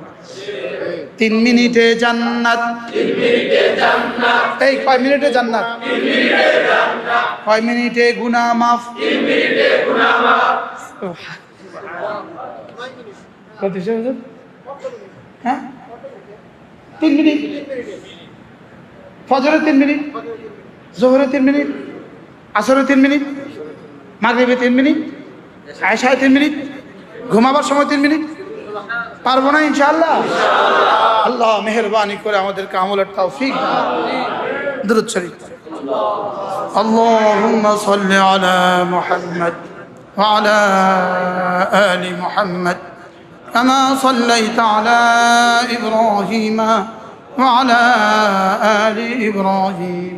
3 মিনিটে জান্নাত, 3 মিনিটে জান্নাত, এই কয় মিনিটে জান্নাত? 3 মিনিটে জান্নাত, কয় মিনিটে গুনাহ মাফ? 3 মিনিটে গুনাহ মাফ। কত হুজুর? হ্যাঁ, 3 মিনিট। ফজরে 3 মিনিট, জোহরে 3 মিনিট, আসরে 3 মিনিট, মাগরিবে 3 মিনিট, এশায় 3 মিনিট, ঘুমাবার সময় 3 মিনিট। পারবো না ইনশাআল্লাহ? আল্লাহ মেহেরবানি করে আমাদেরকে আমলের তৌফিক দান। দুরূদ শরীফ। আল্লাহুম্মা সাল্লি আলা মুহাম্মদ ওয়া আলা আলি মুহাম্মদ কামা সাল্লাইতা আলা ইব্রাহিম ওয়া আলা আলি ইব্রাহিম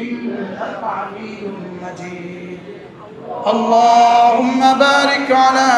ইন্নাকা হামিদুম মাজিদ। আল্লাহুম্মা বারিক আলা